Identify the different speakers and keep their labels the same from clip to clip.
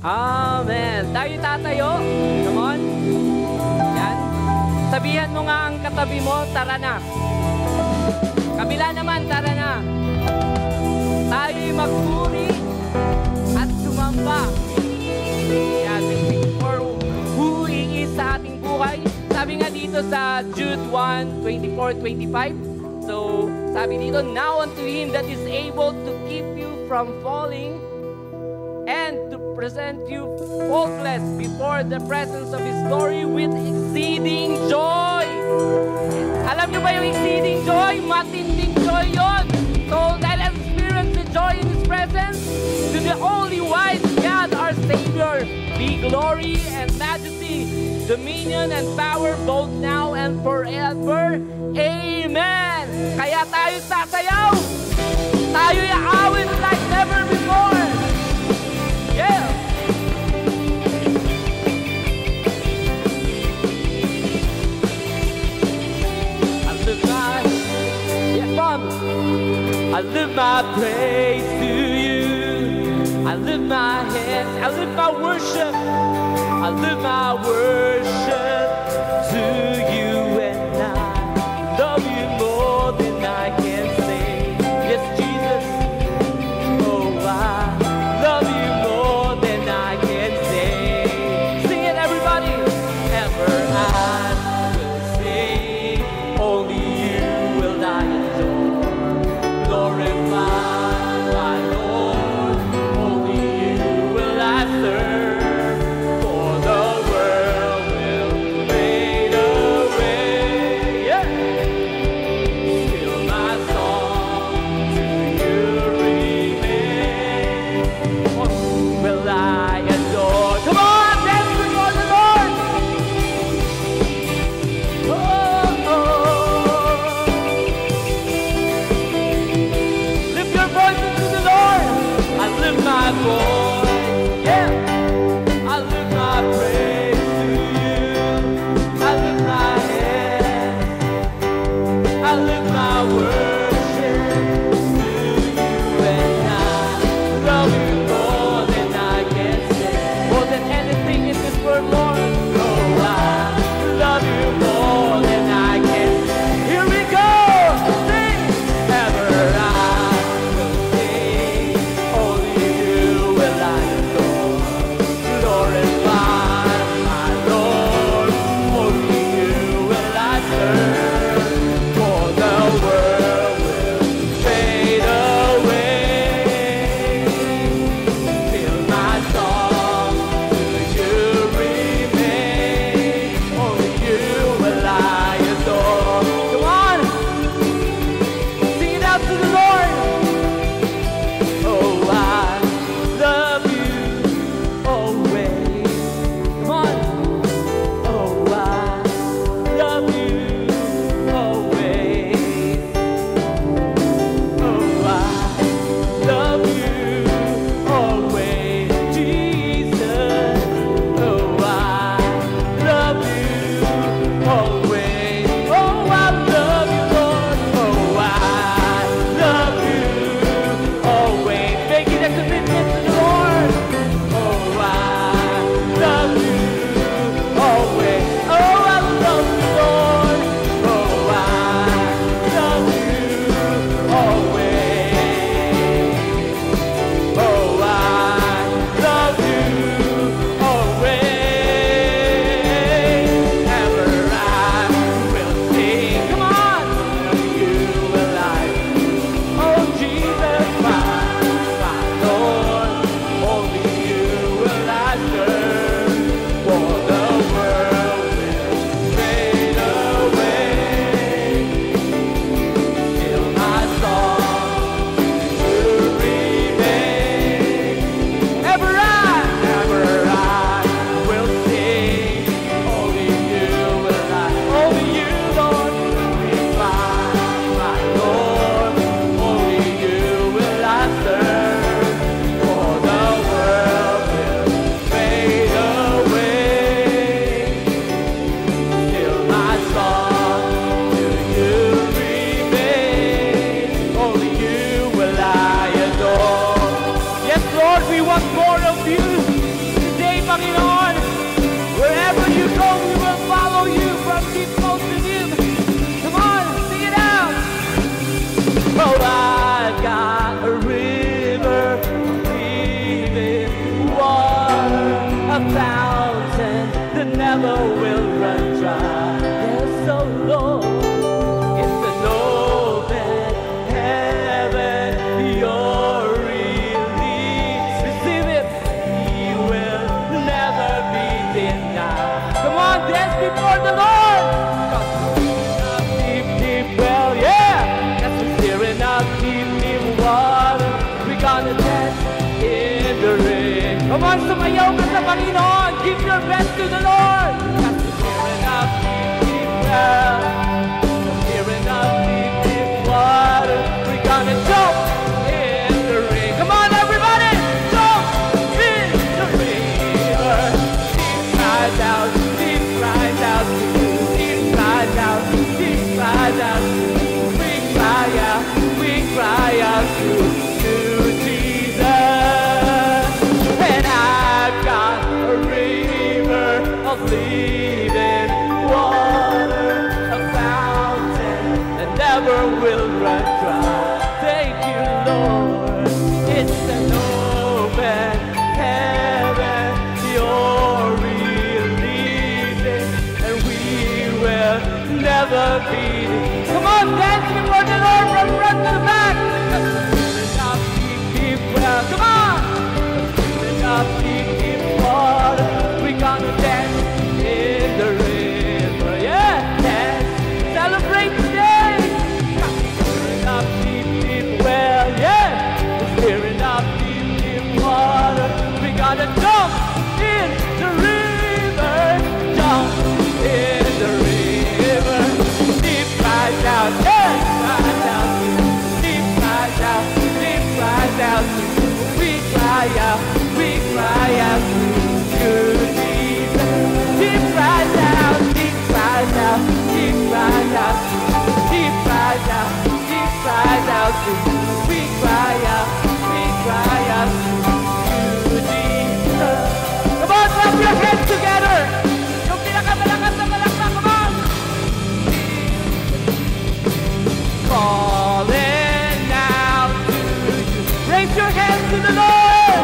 Speaker 1: Amen. Tayo tatayo. Come on. Yan. Sabihan mo nga ang katabi mo, tara na. Kabila naman, tara na. Tayo'y magpuri at sumamba. Yan. For who He is sa ating buhay. Sabi nga dito sa Jude 1:24-25. So, sabi dito, now unto Him that is able to keep you from falling and to present you faultless before the presence of His glory with exceeding joy. Alam niyo ba yung exceeding joy? Matinding joy yon. So, let us experience the joy in His presence. To the only wise God, our Savior, be glory and majesty, dominion and power both now and forever. Amen! Kaya tayo sasayaw! Tayo'y aawit like never before! Yeah! I lift my... Yeah, Mom! I lift my praise to You. I lift my hands. I lift my worship. I lift my worship to You. And I love You more than I can say. Yes, Jesus. Oh, I love You more than I can say. Sing it, everybody. Ever I will sing. Only You will I adore. Glorify my Lord. Only You will I serve. For the world will fade away. Yeah. Still my song to You remain. Oh, will I adore? Come on, dance before the Lord. Oh, oh. Lift your voices to the Lord. I lift my voice. Yeah. I lift my praise to You. I lift my hands. I lift my worship to You. And I love You more than I can say. More than anything in this world, Lord. Oh, I love You more than I can say. Here we go. Sing. Ever I will sing. Only You will I adore. Glorify my Lord. Only You will I serve. For the world will fade away. Still my song to You remain. Only You will I adore. Come on, sing it out to the Lord. Oh, I love You always. Come on. Oh, I love You always. Oh, I love You always, Jesus. Oh, I love You always. Oh, I love You, Lord. Oh, I love You always. Making a commitment to the Lord. Oh, I love You always. Oh, I love You, Lord. Oh, I love You always. Oh, I love You always. Ever I will sing. Come on. You will I. Oh, Jesus, my Lord. Only You will I serve. For the world will fade away. Still my song to You remain. Ever I will sing. Only You will I. Only You, Lord. Glorify my Lord. Only You will I serve. For the world will fade away. Still my song to You remain. Only You will I adore. Yes, Lord, we want more of You. Panginoon. Wherever you go, we will follow you from deep close to deep. Come on, sing it out. Oh, I've got a river of living water, a fountain that never will run dry. Yes, so Lord, it's an open heaven, your release. Receive it, He will never be denied. Come on, dance before the Lord. Deep, deep well, yeah. That's what's stirring up deep, deep water. We're gonna dance in the rain. Come on, sumayaw ka sa Panginoon. Give your best to the Lord. That's what's stirring up deep, deep well. Stirring up deep, deep water. We're gonna jump in the rain. Come on, everybody, jump in the river. Deep cries out, deep cries out, deep cries out, deep cries out. We cry out to Jesus. And I've got a river of living water, a fountain that never will run dry. Thank you, Lord. It's an open heaven, you're releasing, and we will never be. Come on, dance before the Lord from front to the back. Deep well, come on. Deep, deep water. We're gonna dance in the river. Yeah, dance, celebrate today. Deep, deep well, yeah. Stirring up deep, deep water. We're gonna jump in the river. Jump in the river. Deep cries out, yeah, cries out. Deep cries out, deep cries out. We cry out to Jesus. Deep cries out, deep cries out, deep cries out, deep cries out, deep cries out to. We cry out to Jesus. Come on, clap your hands together. Yung pinakamalakas na malakpak, come on. Calling out to you. Raise your hands to the Lord.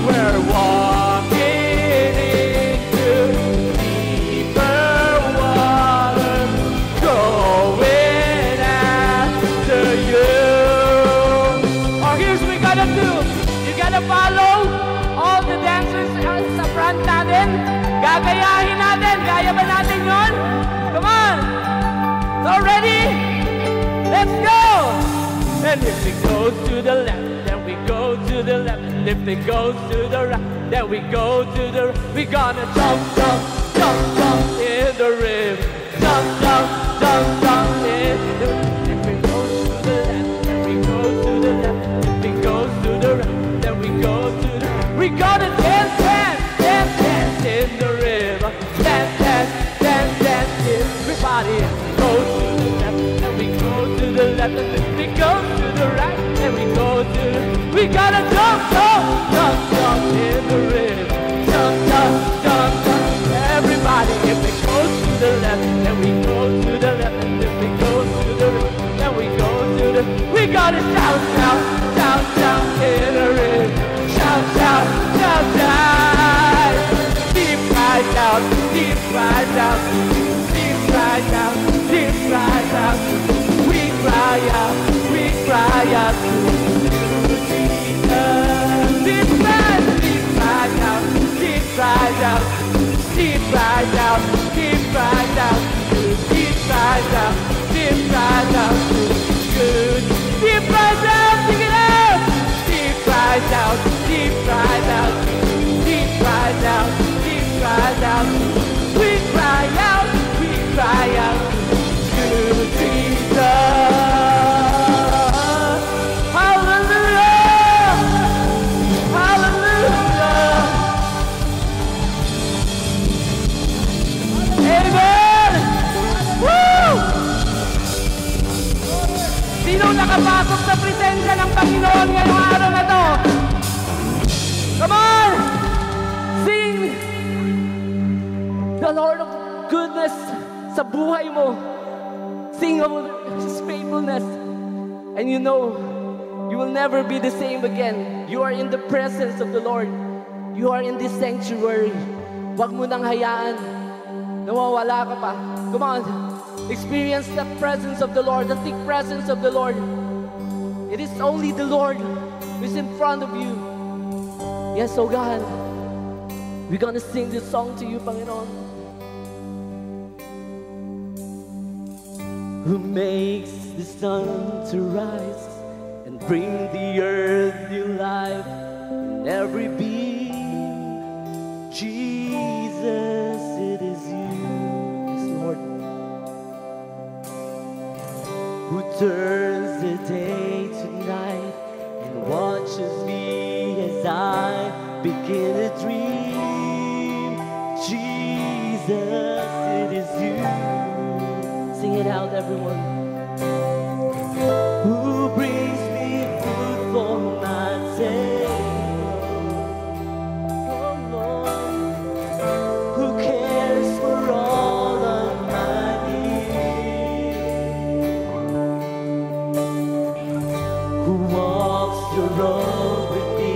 Speaker 1: We're walking into deeper water, going after you. Or here's what we gotta do. You gotta follow all the dancers sa front natin. Gagayahin natin. Kaya ba natin yun? Come on. So ready? Let's go! And if it goes to the left, then we go to the left. And if it goes to the right, then we go to the right. We're gonna jump, jump, jump, jump in the river. Jump, jump, jump, jump in the river. If it goes to the left, then we go to the left. If it goes to the right, then we go to the right. We gotta dance, dance, dance, dance in the river. Dance, dance, dance, dance, everybody. Go to the left, and we go to the left, and then we go to the right, and we go to the. We gotta jump, jump, jump, jump in the river. Jump, jump, jump, jump. Everybody, if we go to the left, then we go to the left, and if we go to the right, then we go to the. We gotta shout, shout, shout, shout in the river. Shout, shout, shout, shout. Deep cries out, deep cries out, deep cries out, deep cries out. We cry out to Jesus. Deep cries out, deep cries out, deep cries out, deep cries out, deep cries out, deep cries out, good. Deep cries out, sing it out. Deep cries out, deep cries out, deep cries out, deep cries out. We cry out to Jesus. Sino nakapasok sa presensya ng Panginoon ngayong araw na to? Come on! Sing sa buhay mo. Sing of His faithfulness. And you know, you will never be the same again. You are in the presence of the Lord. You are in this sanctuary. Huwag mo nang hayaan. Nawawala ka pa. Come on. Experience the presence of the Lord, the thick presence of the Lord. It is only the Lord who is in front of you. Yes, oh God. We're gonna sing this song to you, Panginoon. Who makes the sun to rise and bring the earth new life in every being. Jesus, it is you, yes, Lord, who turns the day to night and watches me as I begin a dream. Jesus, it is you. Sing it out, everyone. Who brings me food for my table? Oh Lord, who cares for all of my needs? Who walks the road with me,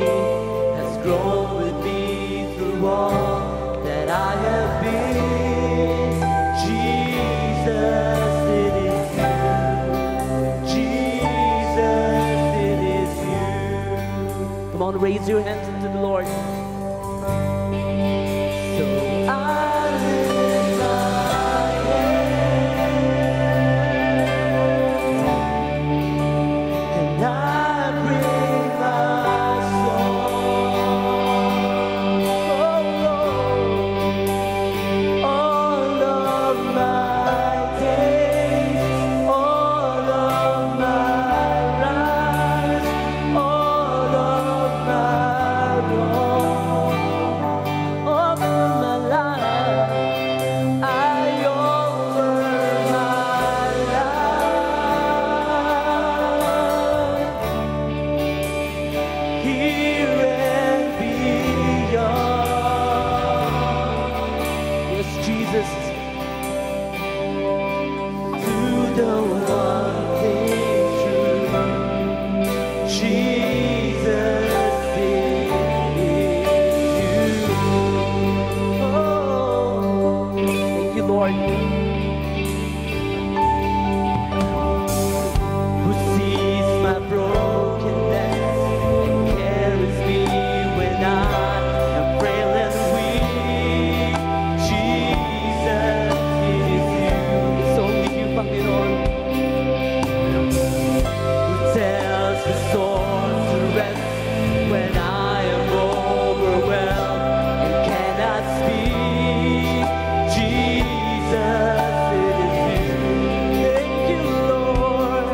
Speaker 1: has grown with me through all that I have been. Jesus. Come on, raise your hands unto the Lord. So I lift my hands and I bring my song. Oh Lord, all of my days, all of my life, all of my wrong, all of my life, I offer my life here and beyond. Yes, Jesus, to the one thing true. Jesus, it is you. Oh, thank you, Lord. Who sees my brokenness and carries me when I am frail and weak. Jesus, it is you. It's only you, Panginoon. Who tells the storm to rest when I am overwhelmed and cannot speak. Jesus, it is you. Thank you, Lord.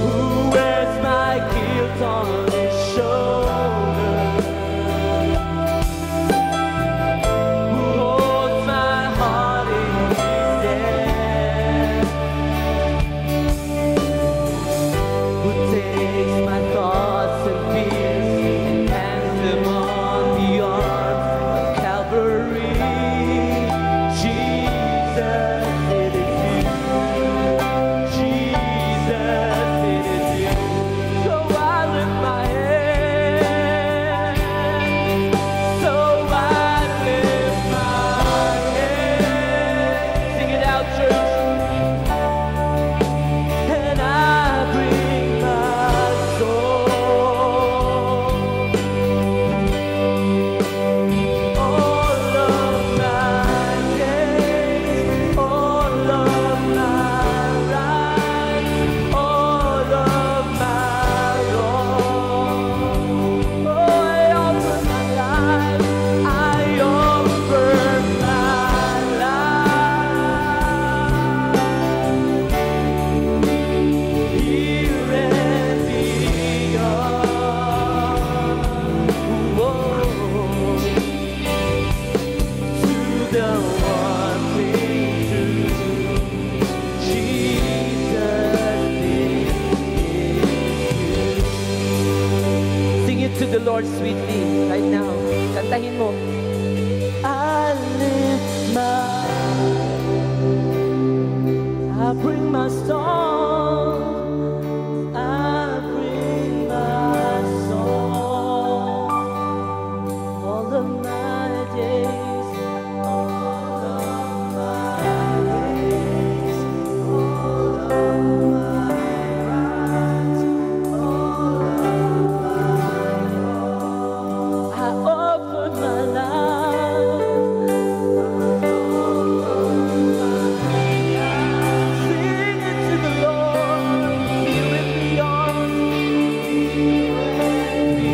Speaker 1: Who wears my guilt on his shoulders? Who holds my heart in his hand? Who takes my thoughts and fears and hangs them on the arms of Calvary. Jesus, it is you. Jesus, it is you. So I lift my hand. So I lift my hand. Sing it out, church. And I bring my soul, all of my days, all of my rights, all of my wrong. Oh, I offer my life, I offer my life here and beyond. Whoa. To the one thing true. Jesus, it is you. Sing it to the Lord sweetly right now. Kantahin mo. I lift my
Speaker 2: bring my song, I bring my song, all of my days, all of my days, all of my rights, all of my I offer my life. Sing it to the Lord, He will be yours, be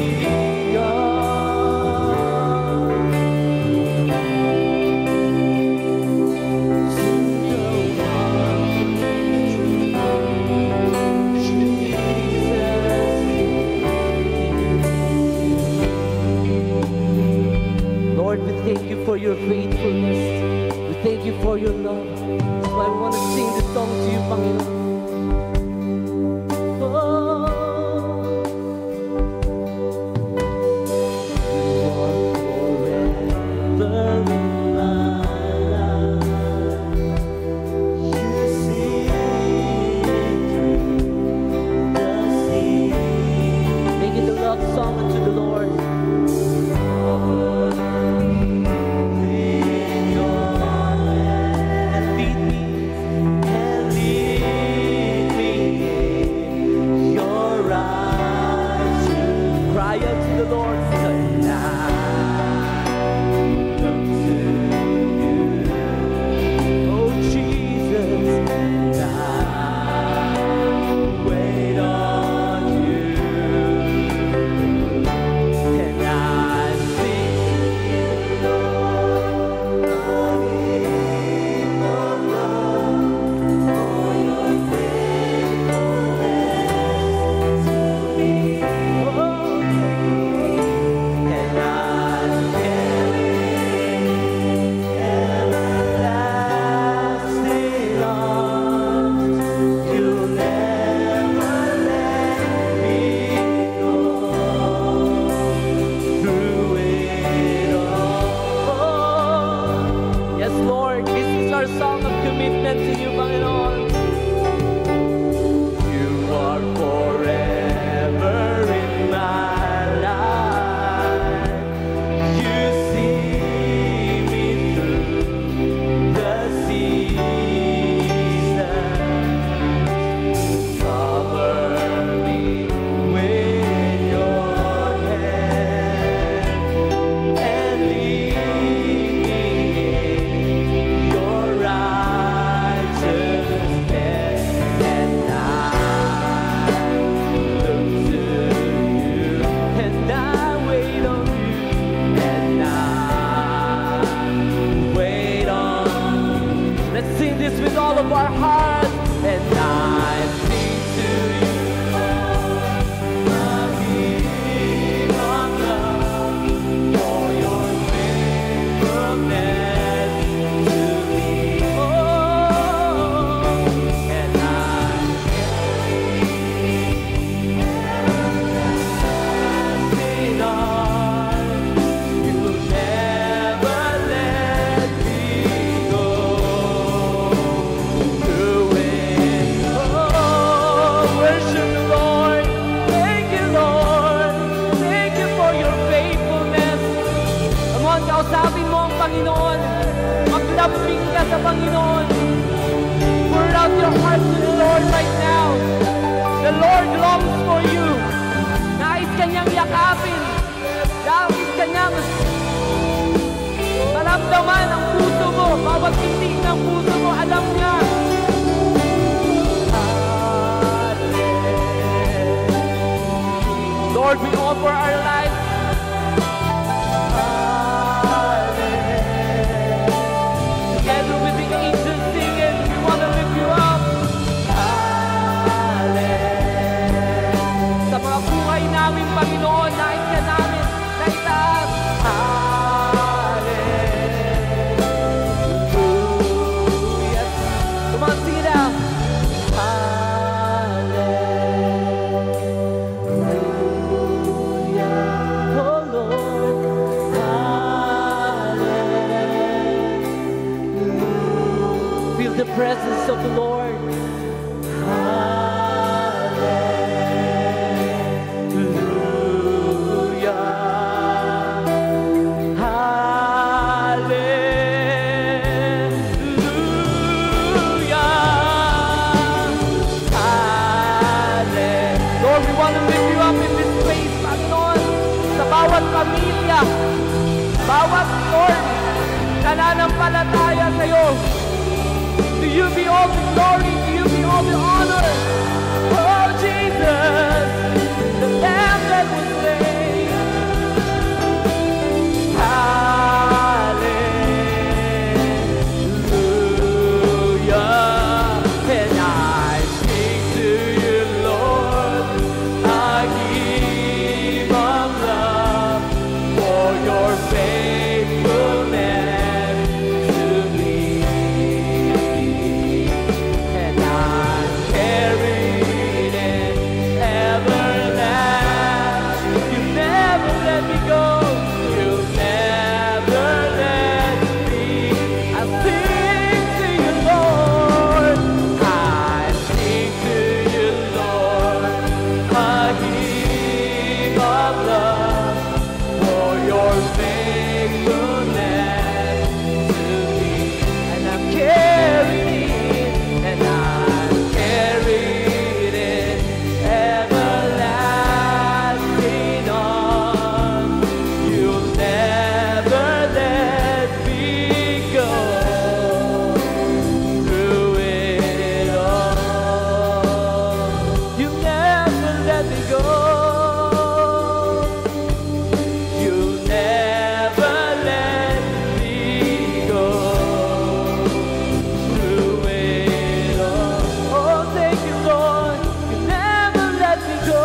Speaker 2: Lord, we thank you for your faithfulness. We thank you for your love. That's why we want to sing this song to you, Panginoon. Oh, you are forever in my life. You see me through the sea. Make it a love song unto the Lord.
Speaker 1: Lord, we offer our lives. Together with the angels singing, we want to lift you up. Sa mga buhay namin, Panginoon, nais ka namin na itaas. Hallelujah. Tumansing na.
Speaker 2: The presence of the Lord.
Speaker 1: bawat pamilya, bawat Lord, nananampalataya sa'yo. To you be all the glory, to you be all the honor. Oh Jesus, the Lamb that was slain. Hallelujah. And I sing to you, Lord, a hymn of love for your faithfulness to me. And I'm carried in everlasting. You never let me go. You never let me. I sing to you, Lord. I sing to you, Lord, a hymn of love for your faithfulness to me. And I'm carried in everlasting arms. You'll never let me go through it all. You never let me go. You never let me go through it all. Oh, thank you, Lord. You never let me go.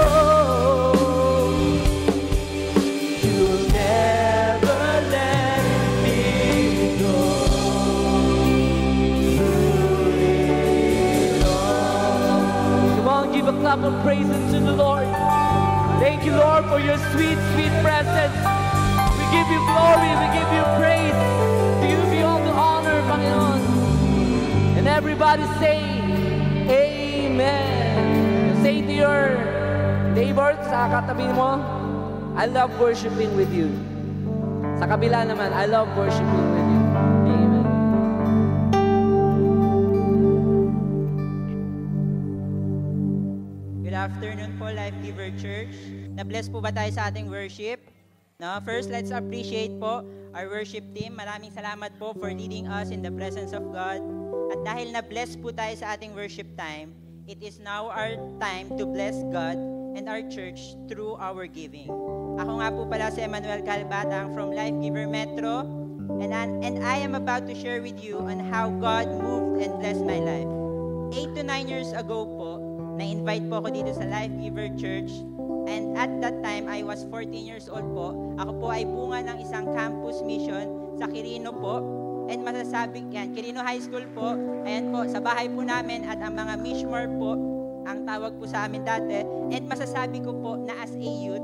Speaker 1: You never let me go through it all. Come on, give a clap of praises to the Lord. Thank you, Lord, for your sweet, sweet presence. We give you glory, we give you praise. To you be all the honor, Panginoon. And everybody say, Amen. Say to your neighbor, sa katabi mo, I love worshiping with you. Sa kabila naman, I love worshiping with you. Amen.
Speaker 3: Good afternoon po, Life Giver Church. Na-bless po ba tayo sa ating worship? No? First, let's appreciate po our worship team. Maraming salamat po for leading us in the presence of God. At dahil na-bless po tayo sa ating worship time, it is now our time to bless God and our church through our giving. Ako nga po pala si Emmanuel Calbatang from Life Giver Metro, and I am about to share with you on how God moved and blessed my life. 8 to 9 years ago po, na-invite po ako dito sa Life Giver Church, and at that time, I was 14 years old po. Ako po ay bunga ng isang campus mission sa Quirino po, and masasabi yan, Quirino High School po, ayan po, sa bahay po namin at ang mga Mishmar po, ang tawag po sa amin dati, and masasabi ko po na as a youth,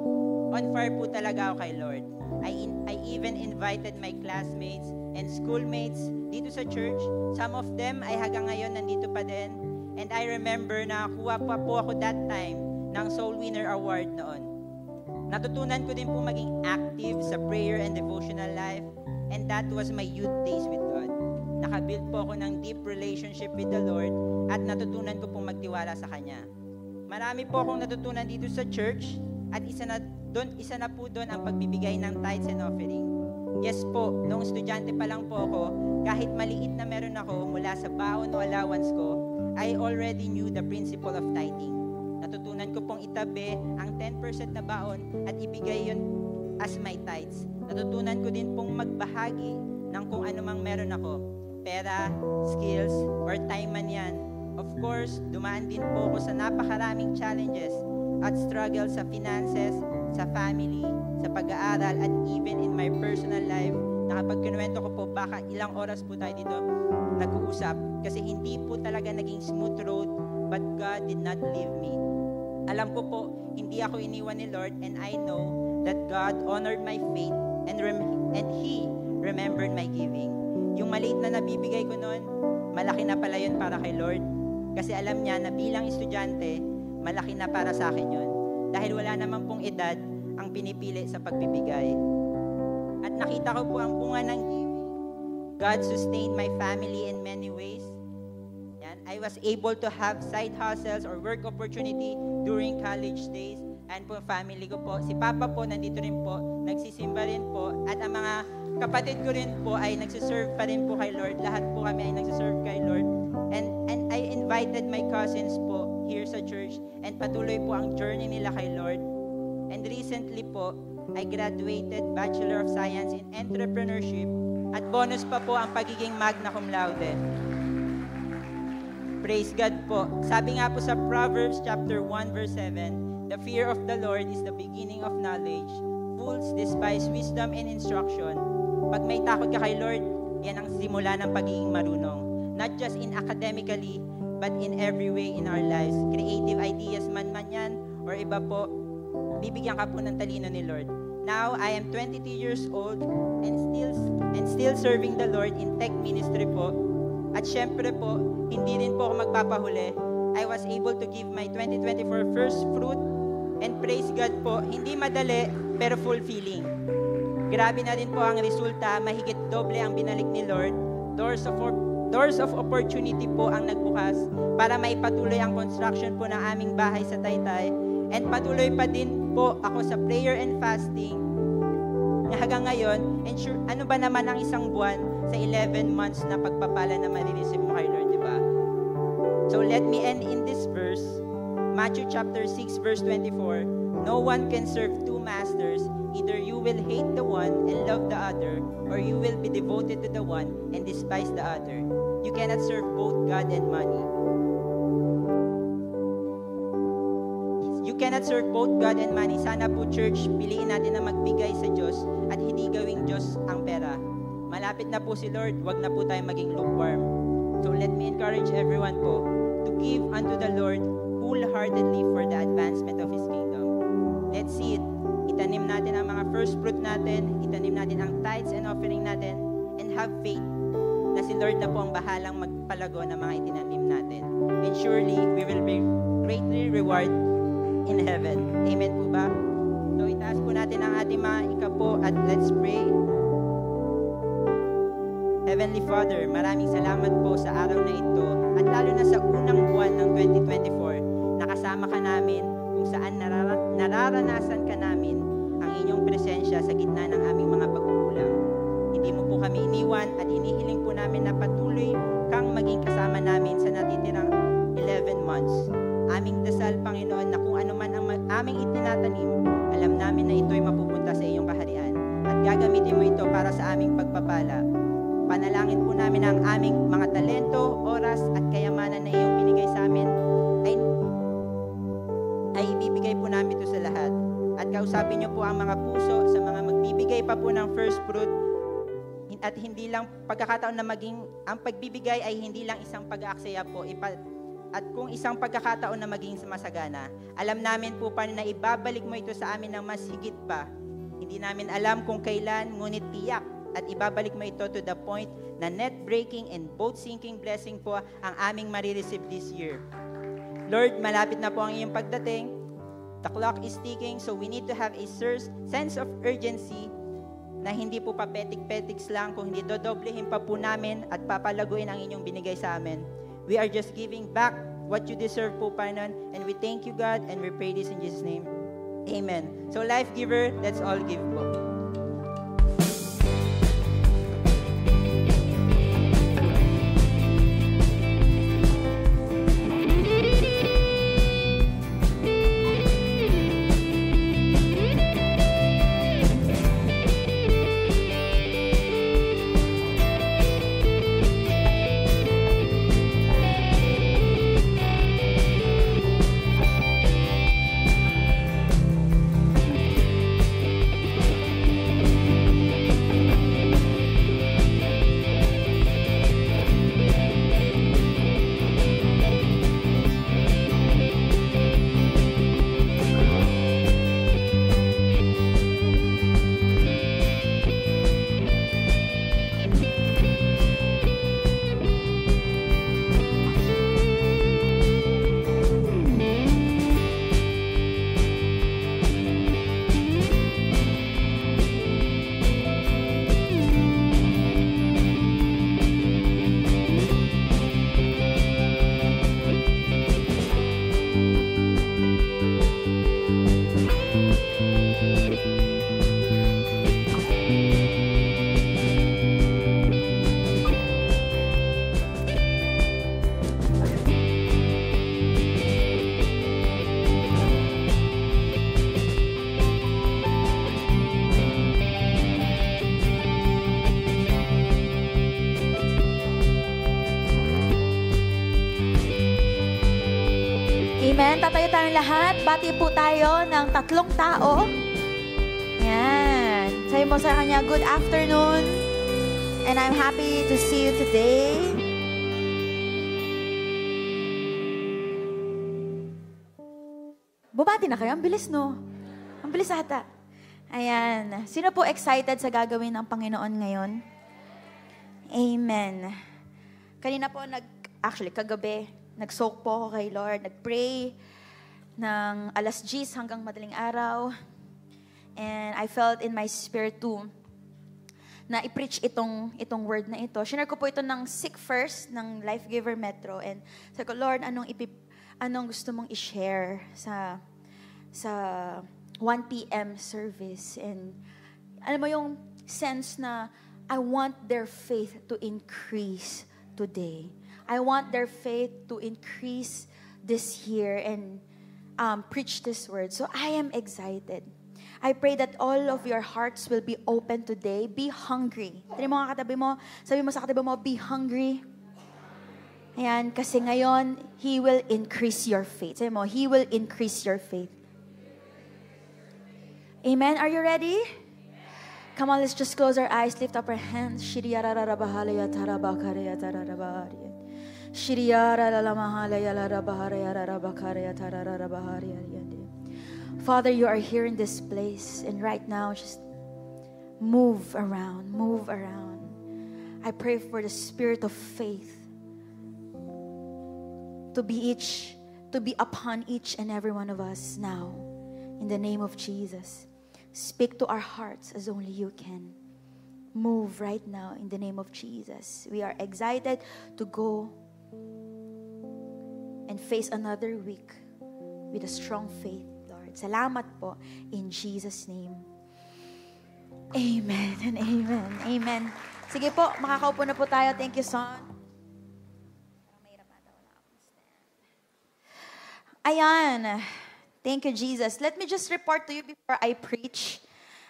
Speaker 3: on fire po talaga ako kay Lord. I even invited my classmates and schoolmates dito sa church. Some of them ay hanggang ngayon nandito pa din. And I remember na kuha pa po ako that time ng Soul Winner Award noon. Natutunan ko din po maging active sa prayer and devotional life. And that was my youth days with God. Nakabuild po ako ng deep relationship with the Lord at natutunan ko pong magtiwala sa Kanya. Marami po akong natutunan dito sa church at isa na po doon ang pagbibigay ng tithes and offering. Yes po, noong estudyante pa lang po ako, kahit maliit na meron ako mula sa baon o allowance ko, I already knew the principle of tithing. Natutunan ko pong itabi ang 10% na baon at ibigay yun as my tithes. Natutunan ko din pong magbahagi ng kung ano mang meron ako. Pera, skills, or time man yan. Of course, dumaan din po ako sa napakaraming challenges at struggles sa finances, sa family, sa pag-aaral, at even in my personal life. Nakapagkinuwento ko po, baka ilang oras po tayo dito nag-uusap kasi hindi po talaga naging smooth road, but God did not leave me. Alam ko po, hindi ako iniwan ni Lord, and I know that God honored my faith and He remembered my giving. Yung maliit na nabibigay ko noon, malaki na pala yun para kay Lord. Kasi alam niya na bilang estudyante, malaki na para sa akin yun. Dahil wala naman pong edad ang pinipili sa pagbibigay. At nakita ko po ang bunga ng giving. God sustained my family in many ways. Yan. I was able to have side hustles or work opportunity during college days. And po family ko po, si Papa po nandito rin po nagsisimba rin po, at ang mga kapatid ko rin po ay nagsiserve pa rin po kay Lord. Lahat po kami ay nagsiserve kay Lord. And I invited my cousins po here sa church, and patuloy po ang journey nila kay Lord. And recently po, I graduated Bachelor of Science in Entrepreneurship, at bonus pa po ang pagiging magna cum laude. Praise God po. Sabi nga po sa Proverbs chapter 1 verse 7, the fear of the Lord is the beginning of knowledge. Fools despise wisdom and instruction. Pag may takot ka kay Lord, yan ang simula ng pagiging marunong. Not just in academically, but in every way in our lives. Creative ideas man yan, or iba po, bibigyan ka po ng talino ni Lord. Now, I am 22 years old and still serving the Lord in tech ministry po. At syempre po, hindi rin po ako magpapahuli. I was able to give my 2024 first fruit, and praise God po, hindi madali pero fulfilling. Grabe na rin po ang resulta, mahigit doble ang binalik ni Lord. Doors of opportunity po ang nagbukas para maipatuloy ang construction po ng aming bahay sa Taytay. And patuloy pa din po ako sa prayer and fasting na hanggang ngayon. And sure, ano ba naman ang isang buwan sa 11 months na pagpapala na marireceive mo kay Lord, di ba? So let me end in this verse, Matthew chapter 6 verse 24. No one can serve two masters. Either you will hate the one and love the other, or you will be devoted to the one and despise the other. You cannot serve both God and money. You cannot serve both God and money. Sana po, church, piliin natin na magbigay sa Diyos at hindi gawing Diyos ang pera. Malapit na po si Lord, wag na po tayo maging lukewarm. So let me encourage everyone po to give unto the Lord wholeheartedly for the advancement of His kingdom. Let's see it. Itanim natin ang mga first fruit natin, itanim natin ang tithes and offering natin, and have faith na si Lord na po ang bahalang magpalago ng mga itinanim natin. And surely, we will be greatly rewarded in heaven. Amen po ba? So, itaas po natin ang ating mga ikapo at let's pray. Heavenly Father, maraming salamat po sa araw na ito at lalo na sa unang buwan ng 2024, nakasama ka namin kung saan nararanasan ka namin ang inyong presensya sa gitna ng aming mga pagkukulang. Hindi mo po kami iniwan at hinihiling po namin na patuloy kang maging kasama namin sa natitirang 11 months. Aming dasal, Panginoon, na kung ano man ang aming itinatanim, alam namin na ito'y mapupunta sa iyong kaharian at gagamitin mo ito para sa aming pagpapala. Panalangin po namin ang aming mga talento, oras at kayamanan na iyong binigay sa amin ay ibibigay po namin ito sa lahat. At kausapin niyo po ang mga puso sa mga magbibigay pa po ng first fruit, at hindi lang pagkakataon na ang pagbibigay ay hindi lang isang pag-aaksaya po, at kung isang pagkakataon na maging masagana, alam namin po pa na ibabalik mo ito sa amin ng mas higit pa. Hindi namin alam kung kailan, ngunit tiyak, at ibabalik mo ito to the point na net-breaking and boat-sinking blessing po ang aming marireceive this year. Lord, malapit na po ang iyong pagdating. The clock is ticking, so we need to have a sense of urgency na hindi po papetik-petiks lang, kung hindi dodoblehin pa po namin at papalaguin ang inyong binigay sa amin. We are just giving back what you deserve po, Panginoon, and we thank you, God, and we pray this in Jesus' name. Amen. So, life giver, let's all give po.
Speaker 4: Ayan, tatayo tayong lahat. Bati po tayo ng 3 tao. Ayan. Sabi mo sa kanya, good afternoon. And I'm happy to see you today. Bumati na kayo. Ang bilis, no? Ang bilis ata. Ayan. Sino po excited sa gagawin ng Panginoon ngayon? Amen. Kanina po, kagabi, nag-soak po ako kay Lord. Nag-pray ng alas 10 hanggang madaling araw. And I felt in my spirit too, na i-preach itong word na ito. Shinare ko po ito ng Seek First ng Life Giver Metro. And sabi ko, Lord, anong gusto mong i-share sa 1 p.m. service? And alam mo yung sense na I want their faith to increase today. I want their faith to increase this year and preach this word. So I am excited. I pray that all of your hearts will be open today. Be hungry. Tignan mo nga katabi mo. Sabi mo sa katabi mo, be hungry. Ayan, kasi ngayon, He will increase your faith. Sabi mo, He will increase your faith. Amen? Are you ready? Come on, let's just close our eyes. Lift up our hands. Father, you are here in this place, and right now, just move around, move around. I pray for the spirit of faith to be upon each and every one of us now, in the name of Jesus. Speak to our hearts as only you can. Move right now in the name of Jesus. We are excited to go and face another week with a strong faith. Salamat po in Jesus' name. Amen and amen. Amen. Sige po, makakaupo na po tayo. Thank you, son. Ayan. Thank you, Jesus. Let me just report to you before I preach.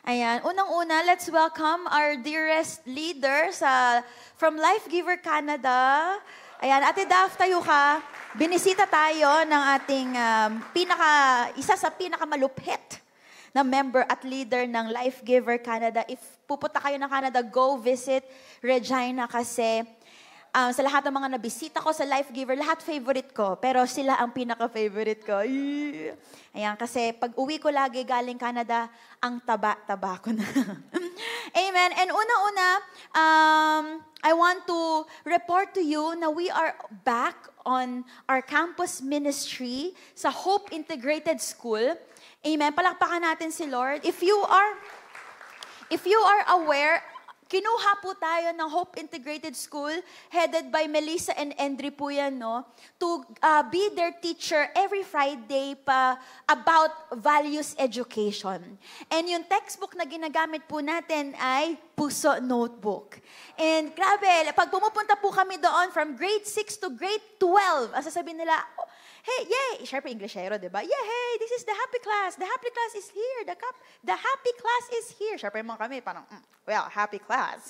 Speaker 4: Ayan. Unang-una, let's welcome our dearest leader from Life Giver Canada. Ayan, Ate Daph, tayo ka. Binisita tayo ng ating isa sa pinakamalupit na member at leader ng Life Giver Canada. If pupunta kayo ng Canada, go visit Regina kasi sa lahat ng mga nabisita ko sa Life Giver, lahat favorite ko. Pero sila ang pinaka-favorite ko. Ayan, kasi pag uwi ko lagi galing Canada, ang taba-taba ko na. Amen. And una-una, I want to report to you na we are back on our campus ministry sa Hope Integrated School. Amen. Palakpakan natin si Lord. If you are aware, kinuha po tayo ng Hope Integrated School, headed by Melissa and Endry po yan, no? To be their teacher every Friday pa about values education. And yung textbook na ginagamit po natin ay Puso Notebook. And grabe, pag pumupunta po kami doon from grade 6 to grade 12, ang sasabihin nila, hey, yay! Siyempre, Englishero, di ba? Yeah, hey, this is the happy class. The happy class is here. The happy class is here. Siyempre, mga kami, parang, well, happy class.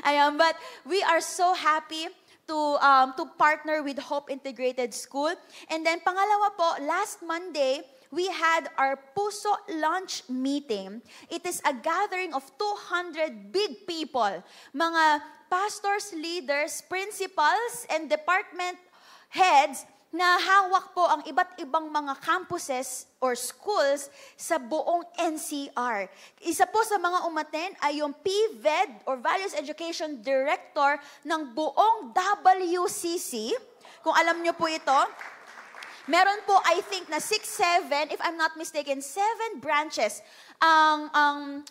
Speaker 4: But we are so happy to partner with Hope Integrated School. And then, pangalawa po, last Monday, we had our Puso Lunch Meeting. It is a gathering of 200 big people. Mga pastors, leaders, principals, and department heads na hawak po ang iba't ibang mga campuses or schools sa buong NCR. Isa po sa mga umaten ay yung PVED or Values Education Director ng buong WCC. Kung alam nyo po ito, meron po, I think, na 6, 7, if I'm not mistaken, 7 branches ang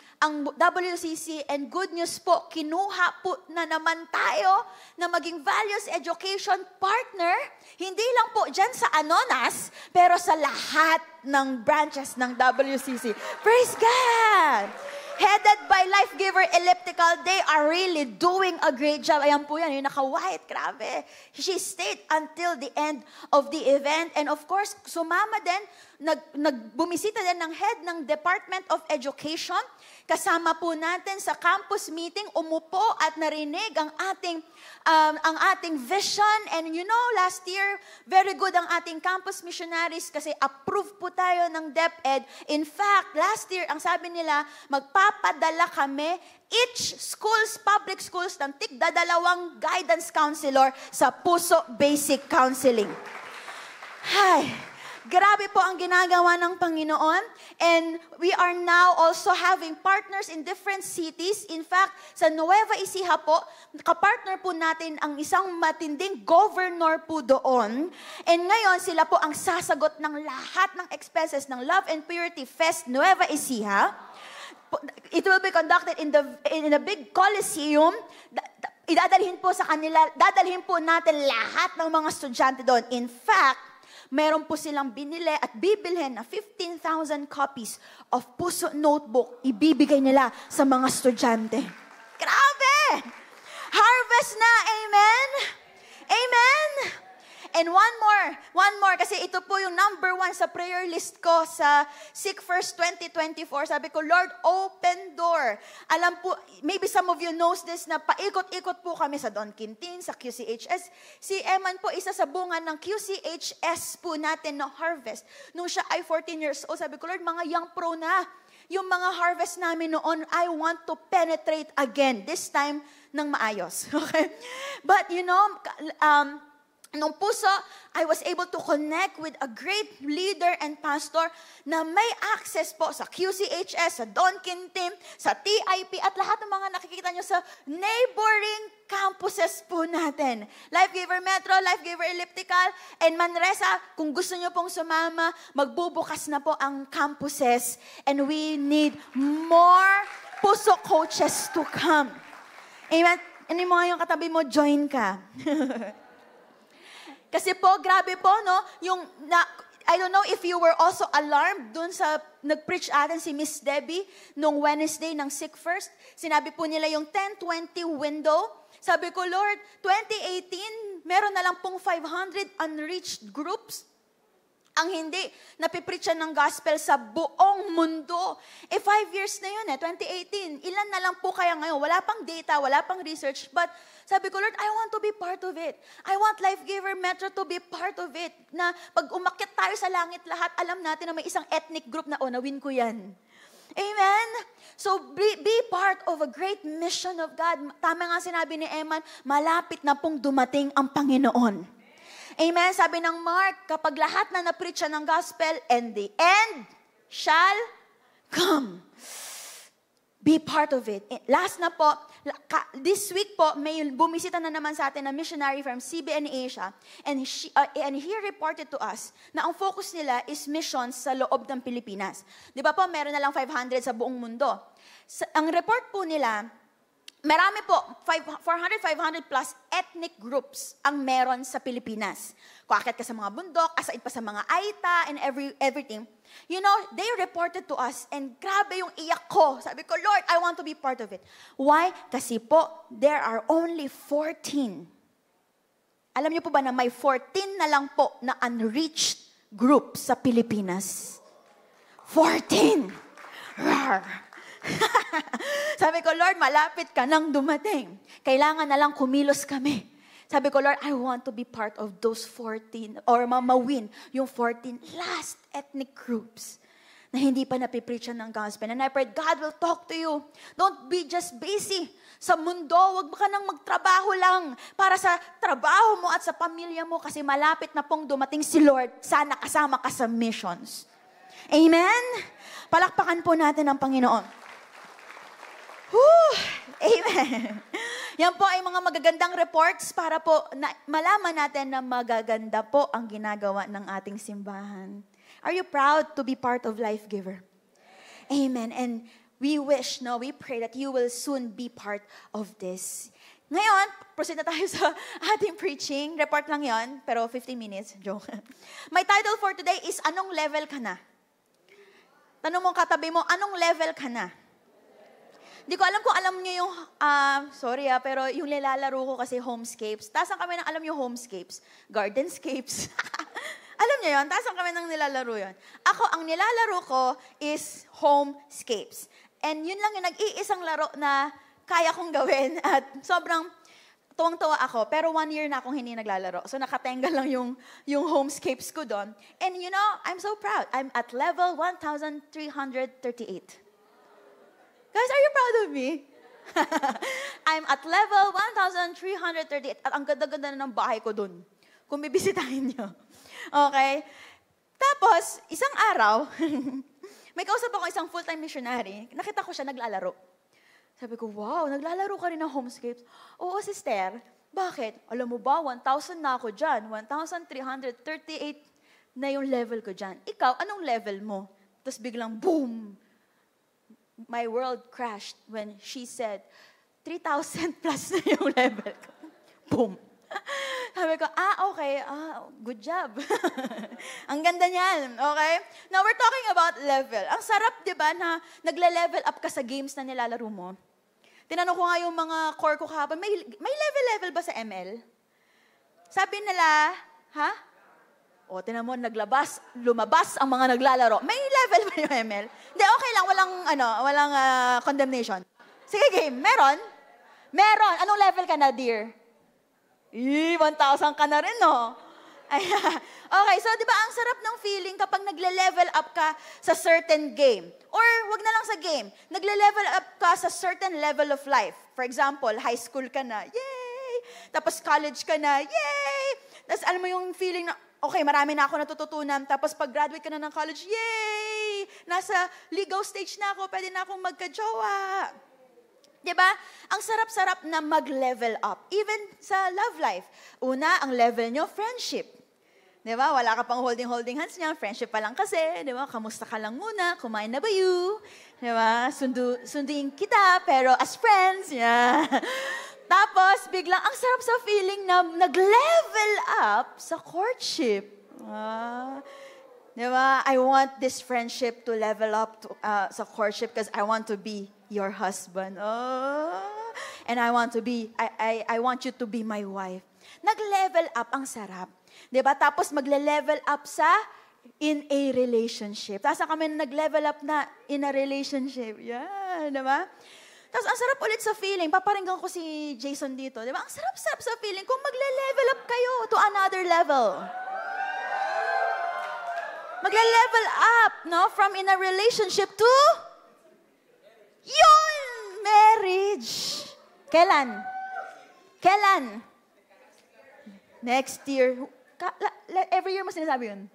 Speaker 4: WCC, and good news po, kinuha po na naman tayo na maging values education partner, hindi lang po dyan sa Anonas, pero sa lahat ng branches ng WCC. Praise God! Headed by Life Giver Elliptical, they are really doing a great job. Ayan po yan, yung naka-white, grabe. She stayed until the end of the event. And of course, sumama din, bumisita din ng head ng Department of Education, kasama po natin sa campus meeting, umupo at narinig ang ating vision. And you know, last year, very good ang ating campus missionaries kasi approved po tayo ng DepEd. In fact, last year, ang sabi nila, magpapadala kami each schools, public schools, ng tig-2 guidance counselor sa Puso Basic Counseling. Hay, grabe po ang ginagawa ng Panginoon. And we are now also having partners in different cities. In fact, sa Nueva Ecija po, kapartner po natin ang isang matinding governor po doon. And ngayon, sila po ang sasagot ng lahat ng expenses ng Love and Purity Fest Nueva Ecija. It will be conducted in the big Coliseum. Idadalhin po sa kanila, dadalhin po natin lahat ng mga estudyante doon. In fact, meron po silang binili at bibilhin na 15,000 copies of Puso Notebook. Ibibigay nila sa mga estudyante. Grabe! Harvest na, amen? Amen? And one more, kasi ito po yung number 1 sa prayer list ko sa Seek First 2024. Sabi ko, Lord, open door. Alam po, maybe some of you knows this, na paikot-ikot po kami sa Don Quintin, sa QCHS. Si Eman po, isa sa bunga ng QCHS po natin na harvest. Nung siya ay 14 years old, sabi ko, Lord, mga young pro na. Yung mga harvest namin noon, I want to penetrate again. This time, ng maayos. Okay? But you know, nung Puso, I was able to connect with a great leader and pastor na may access po sa QCHS, sa Don Quintin, sa TIP, at lahat ng mga nakikita nyo sa neighboring campuses po natin. Life Giver Metro, Life Giver Elliptical, and Manresa, kung gusto nyo pong sumama, magbubukas na po ang campuses, and we need more Puso coaches to come. Amen? Ano mo yung katabi mo, join ka. Kasi po, grabe po, no? I don't know if you were also alarmed dun sa nag-preach atin si Miss Debbie nung Wednesday ng Seek First. Sinabi po nila yung 10-20 window. Sabi ko, Lord, 2018, meron na lang pong 500 unreached groups ang hindi napipreachan ng gospel sa buong mundo. 5 years na yun 2018. Ilan na lang po kaya ngayon? Wala pang data, wala pang research. But sabi ko, Lord, I want to be part of it. I want Life Giver Metro to be part of it. Na pag umakyat tayo sa langit lahat, alam natin na may isang ethnic group na, nawin ko yan. Amen? So, be part of a great mission of God. Tama nga sinabi ni Eman, malapit na pong dumating ang Panginoon. Amen? Sabi ng Mark, kapag lahat na na-preach ng gospel, and the end shall come. Be part of it. Last na po, this week po, may bumisita na naman sa atin na missionary from CBN Asia, and he reported to us na ang focus nila is missions sa loob ng Pilipinas. Di ba po, meron na lang 500 sa buong mundo. Ang report po nila, marami po, 400-500 plus ethnic groups ang meron sa Pilipinas. Kung akit ka sa mga bundok, asaid pa sa mga Aita, and everything. You know, they reported to us, and grabe yung iyak ko. Sabi ko, Lord, I want to be part of it. Why? Kasi po, there are only 14. Alam niyo po ba na may 14 na lang po na unreached group sa Pilipinas? 14! Rawr! Sabi ko, Lord, malapit ka nang dumating. Kailangan na lang kumilos kami. Sabi ko, Lord, I want to be part of those 14 or mawin yung 14 last ethnic groups na hindi pa napipreachan ng gospel. And I prayed, God will talk to you. Don't be just busy sa mundo. Huwag ka nang magtrabaho lang para sa trabaho mo at sa pamilya mo kasi malapit na pong dumating si Lord. Sana kasama ka sa missions. Amen? Palakpakan po natin ang Panginoon. Whew! Amen. Yan po ay mga magagandang reports para po malaman natin na magaganda po ang ginagawa ng ating simbahan. Are you proud to be part of Life Giver? Amen. And we pray that you will soon be part of this. Ngayon, proceed na tayo sa ating preaching. Report lang yon, pero 15 minutes. Joke. My title for today is, anong level ka na? Tanong mo katabi mo, anong level ka na? Hindi ko alam kung alam niyo yung, pero yung nilalaro ko kasi homescapes. Tasan kami ng alam niyo homescapes? Gardenscapes. Alam niyo yun? Tasan kami ng nilalaro yun. Ako, ang nilalaro ko is homescapes. And yun lang yung nag-iisang laro na kaya kong gawin. At sobrang tuwang-tuwa ako. Pero 1 year na akong hindi naglalaro. So nakatenga lang yung homescapes ko doon. And you know, I'm so proud. I'm at level 1,338. Guys, are you proud of me? I'm at level 1,338. At ang ganda-ganda na ng bahay ko doon. Kung bibisitahin nyo. Okay? Tapos, isang araw, may kausap ako isang full-time missionary. Nakita ko siya naglalaro. Sabi ko, wow, naglalaro ka rin ng homescapes. Oo, sister. Bakit? Alam mo ba, 1,000 na ako dyan. 1,338 na yung level ko dyan. Ikaw, anong level mo? Tapos biglang, boom! My world crashed when she said, 3,000 plus na yung level ko. Boom! Sabi ko, okay. Good job. Ang ganda niyan, okay? Now, we're talking about level. Ang sarap, di ba, na nagle-level up ka sa games na nilalaro mo. Tinanong ko nga yung mga core ko kahapon, may level ba sa ML? Sabi nila, ha? O, tinan mo, lumabas ang mga naglalaro. May level ba yung ML? Hindi, okay lang, walang condemnation. Sige, game, meron? Meron. Anong level ka na, dear? 1,000 ka na rin, no? Okay, so di ba ang sarap ng feeling kapag nagle-level up ka sa certain game? Or wag na lang sa game, nagle-level up ka sa certain level of life. For example, high school ka na, yay! Tapos college ka na, yay! Tapos alam mo yung feeling na, okay, marami na ako natututunan. Tapos pag-graduate ka na ng college, yay! Nasa legal stage na ako, pwede na akong magka-jowa. Diba? Ang sarap-sarap na mag-level up. Even sa love life. Una, ang level nyo, friendship. Diba? Wala ka pang holding hands niya. Friendship pa lang kasi. Diba? Kamusta ka lang muna? Kumain na ba you? Diba? Sundin kita, pero as friends. Yeah. Tapos, biglang, ang sarap sa feeling na nag-level up sa courtship. Diba? I want this friendship to level up to, sa courtship because I want to be your husband. And I want you to be my wife. Nag-level up, ang sarap. Diba? Tapos magle-level up sa in a relationship. Tapos kami nag-level up na in a relationship. Yan, diba? Tapos ang sarap ulit sa feeling. Paparinggan ko si Jason dito. Diba? Ang sarap-sarap sa feeling kung magle-level up kayo to another level. Magle-level up, no? From in a relationship to yun! Marriage! Kailan? Next year. Every year mo sinasabi yun.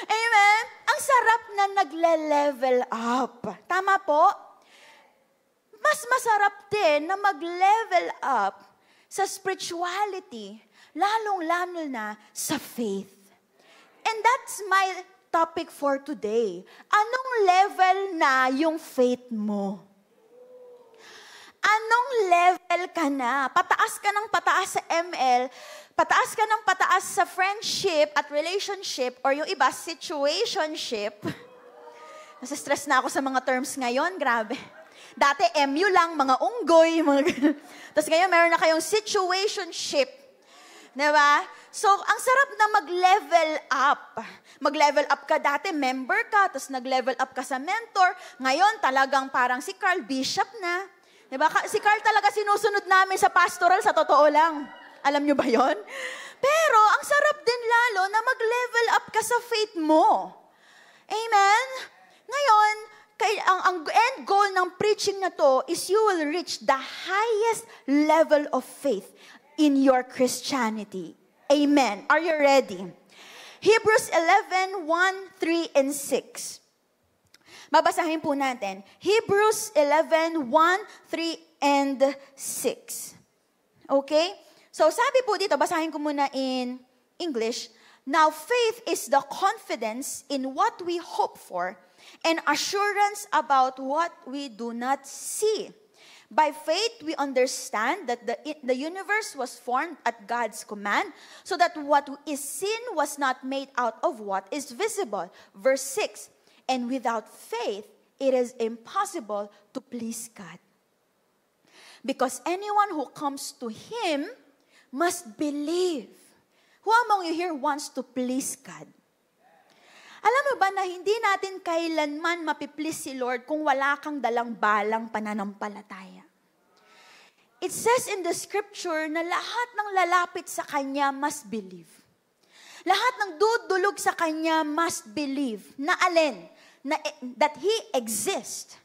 Speaker 4: Amen? Ang sarap na nagle-level up. Tama po? Mas masarap din na mag-level up sa spirituality, lalong-lalo na sa faith. And that's my topic for today. Anong level na yung faith mo? Anong level ka na? Pataas ka ng pataas sa ML, pataas ka ng pataas sa friendship at relationship, or yung iba, situationship. Nasa-stress na ako sa mga terms ngayon, grabe. Dati MU lang, mga unggoy, mga ganun. Tapos ngayon meron na kayong situationship. Diba? So, ang sarap na mag-level up. Mag-level up ka dati, member ka, tapos nag-level up ka sa mentor. Ngayon, talagang parang si Carl Bishop na. Diba? Si Carl talaga sinusunod namin sa pastoral, sa totoo lang. Alam nyo ba yon? Pero, ang sarap din lalo na mag-level up ka sa faith mo. Amen? Ngayon, ang end goal ng preaching na to is you will reach the highest level of faith in your Christianity. Amen. Are you ready? Hebrews 11, 1, 3, and 6. Babasahin po natin. Hebrews 11, 1, 3, and 6. Okay? So sabi po dito, basahin ko muna in English. Now faith is the confidence in what we hope for and assurance about what we do not see. By faith, we understand that the universe was formed at God's command, so that what is seen was not made out of what is visible. Verse 6, and without faith, it is impossible to please God. Because anyone who comes to Him must believe. Who among you here wants to please God? Alam mo ba na hindi natin kailanman mapiplease si Lord kung wala kang dalang balang pananampalataya? It says in the scripture na lahat ng lalapit sa Kanya must believe. Lahat ng dudulog sa Kanya must believe. Na alin? That He exists.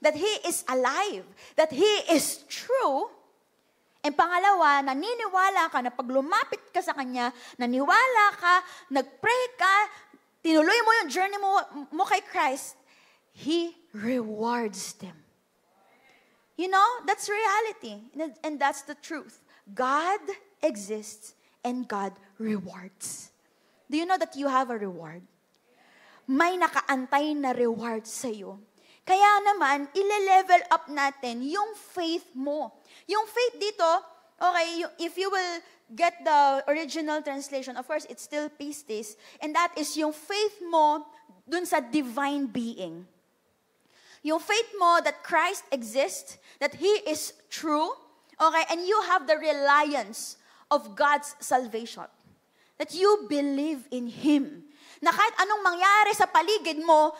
Speaker 4: That He is alive. That He is true. And pangalawa, naniniwala ka na pag lumapit ka sa Kanya, naniwala ka, nag-pray ka, tinuloy mo yung journey mo kay Christ, He rewards them. You know, that's reality. And that's the truth. God exists and God rewards. Do you know that you have a reward? May nakaantay na reward sa iyo. Kaya naman, ile-level up natin yung faith mo. Yung faith dito, okay, if you will get the original translation, of course, it's still pistis, and that is yung faith mo dun sa divine being. Yung faith mo that Christ exists, that He is true, okay, and you have the reliance of God's salvation. That you believe in Him. Na kahit anong mangyari sa paligid mo,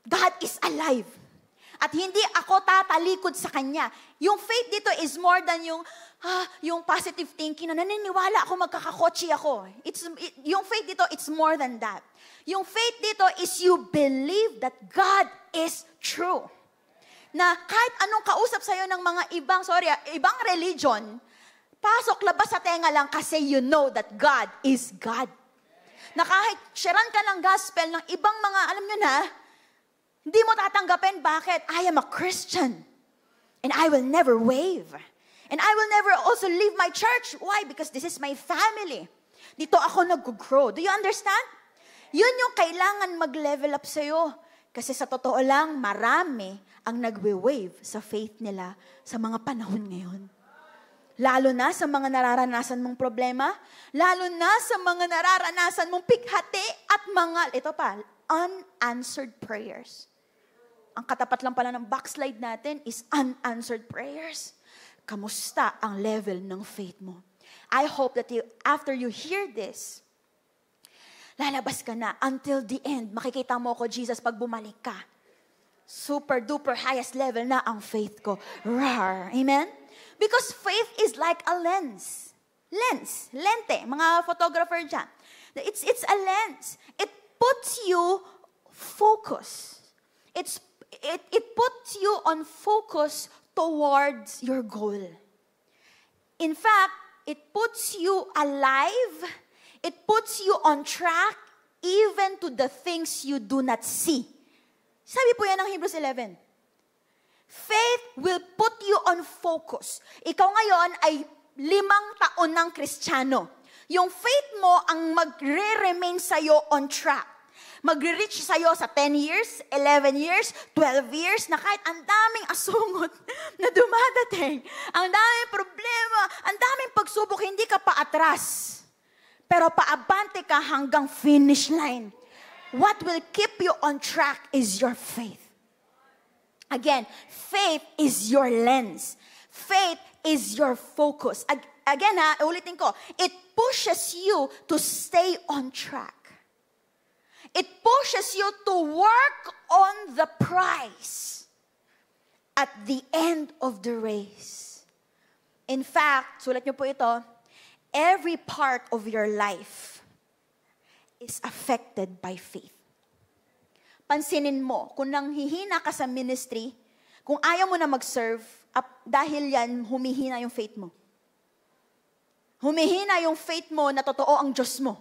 Speaker 4: God is alive. At hindi ako tatalikod sa Kanya. Yung faith dito is more than yung positive thinking na naniniwala ako magkakakotse ako. Yung faith dito, it's more than that. Yung faith dito is you believe that God is true. Na kahit anong kausap sa'yo ng mga ibang religion, pasok labas sa tenga lang kasi you know that God is God. Na kahit sharean ka ng gospel ng ibang mga, alam nyo na, hindi mo tatanggapin. Bakit? I am a Christian. And I will never wave. And I will never also leave my church. Why? Because this is my family. Dito ako nag-grow. Do you understand? Yun yung kailangan mag-level up sa'yo. Kasi sa totoo lang, marami ang nagwe-wave sa faith nila sa mga panahon ngayon. Lalo na sa mga nararanasan mong problema, lalo na sa mga nararanasan mong pighati at mga, ito pa, unanswered prayers. Ang katapat lang pala ng backslide natin is unanswered prayers. Kamusta ang level ng faith mo? I hope that after you hear this, lalabas ka na until the end. Makikita mo ko, Jesus, pag bumalik ka. Super duper highest level na ang faith ko. Rawr. Amen? Because faith is like a lens. Lente. Mga photographer dyan. It's a lens. It puts you focus. It puts you on focus towards your goal. In fact, it puts you alive. It puts you on track even to the things you do not see. Sabi po yan ng Hebrews 11. Faith will put you on focus. Ikaw ngayon ay 5 taon ng Kristiyano. Yung faith mo ang magre-remain sa'yo on track. Magre-reach sa'yo sa 10 years, 11 years, 12 years, na kahit ang daming asungot na dumadating, ang daming problema, ang daming pagsubok, hindi ka paatras. Pero paabante ka hanggang finish line. What will keep you on track is your faith. Again, faith is your lens. Faith is your focus. Again ulitin ko, it pushes you to stay on track. It pushes you to work on the prize at the end of the race. In fact, sulat niyo po ito, every part of your life is affected by faith. Pansinin mo, kung nanghihina ka sa ministry, kung ayaw mo na mag-serve, dahil yan, humihina yung faith mo. Humihina yung faith mo na totoo ang Diyos mo.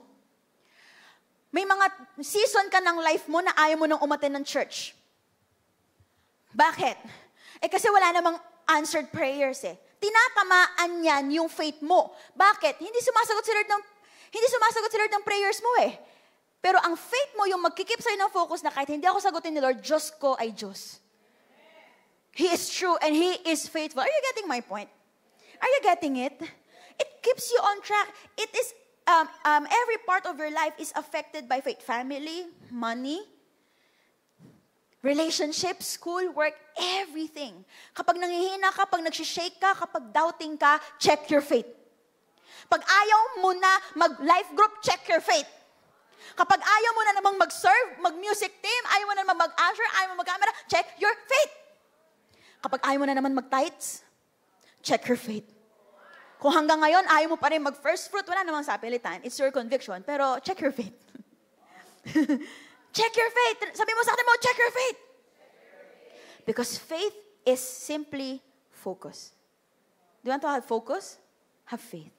Speaker 4: May mga season ka ng life mo na ayaw mo nang umattend ng church. Bakit? Kasi wala namang answered prayers eh. Tinatamaan yan yung faith mo. Bakit? Hindi sumasagot si Lord ng prayers mo eh. Pero ang faith mo yung magkikip sa'yo ng focus na kahit hindi ako sagutin ni Lord, Diyos ko ay Diyos. He is true and He is faithful. Are you getting my point? Are you getting it? It keeps you on track. It is, every part of your life is affected by faith. Family, money, relationship, school, work, everything. Kapag nangihina ka, kapag nagsishake ka, kapag doubting ka, check your faith. Pag ayaw mo na mag-life group, check your faith. Kapag ayaw mo na namang mag-serve, mag-music team, ayaw mo na namang mag-usher, ayaw mo mag-camera, check your faith. Kapag ayaw mo na naman mag-tithes, check your faith. Kung hanggang ngayon, ayaw mo pa rin mag-first fruit, wala namang sapilitan. It's your conviction. Pero check your faith. Check your faith. Sabi mo sa akin mo, check your faith. Because faith is simply focus. Do you want to have focus? Have faith.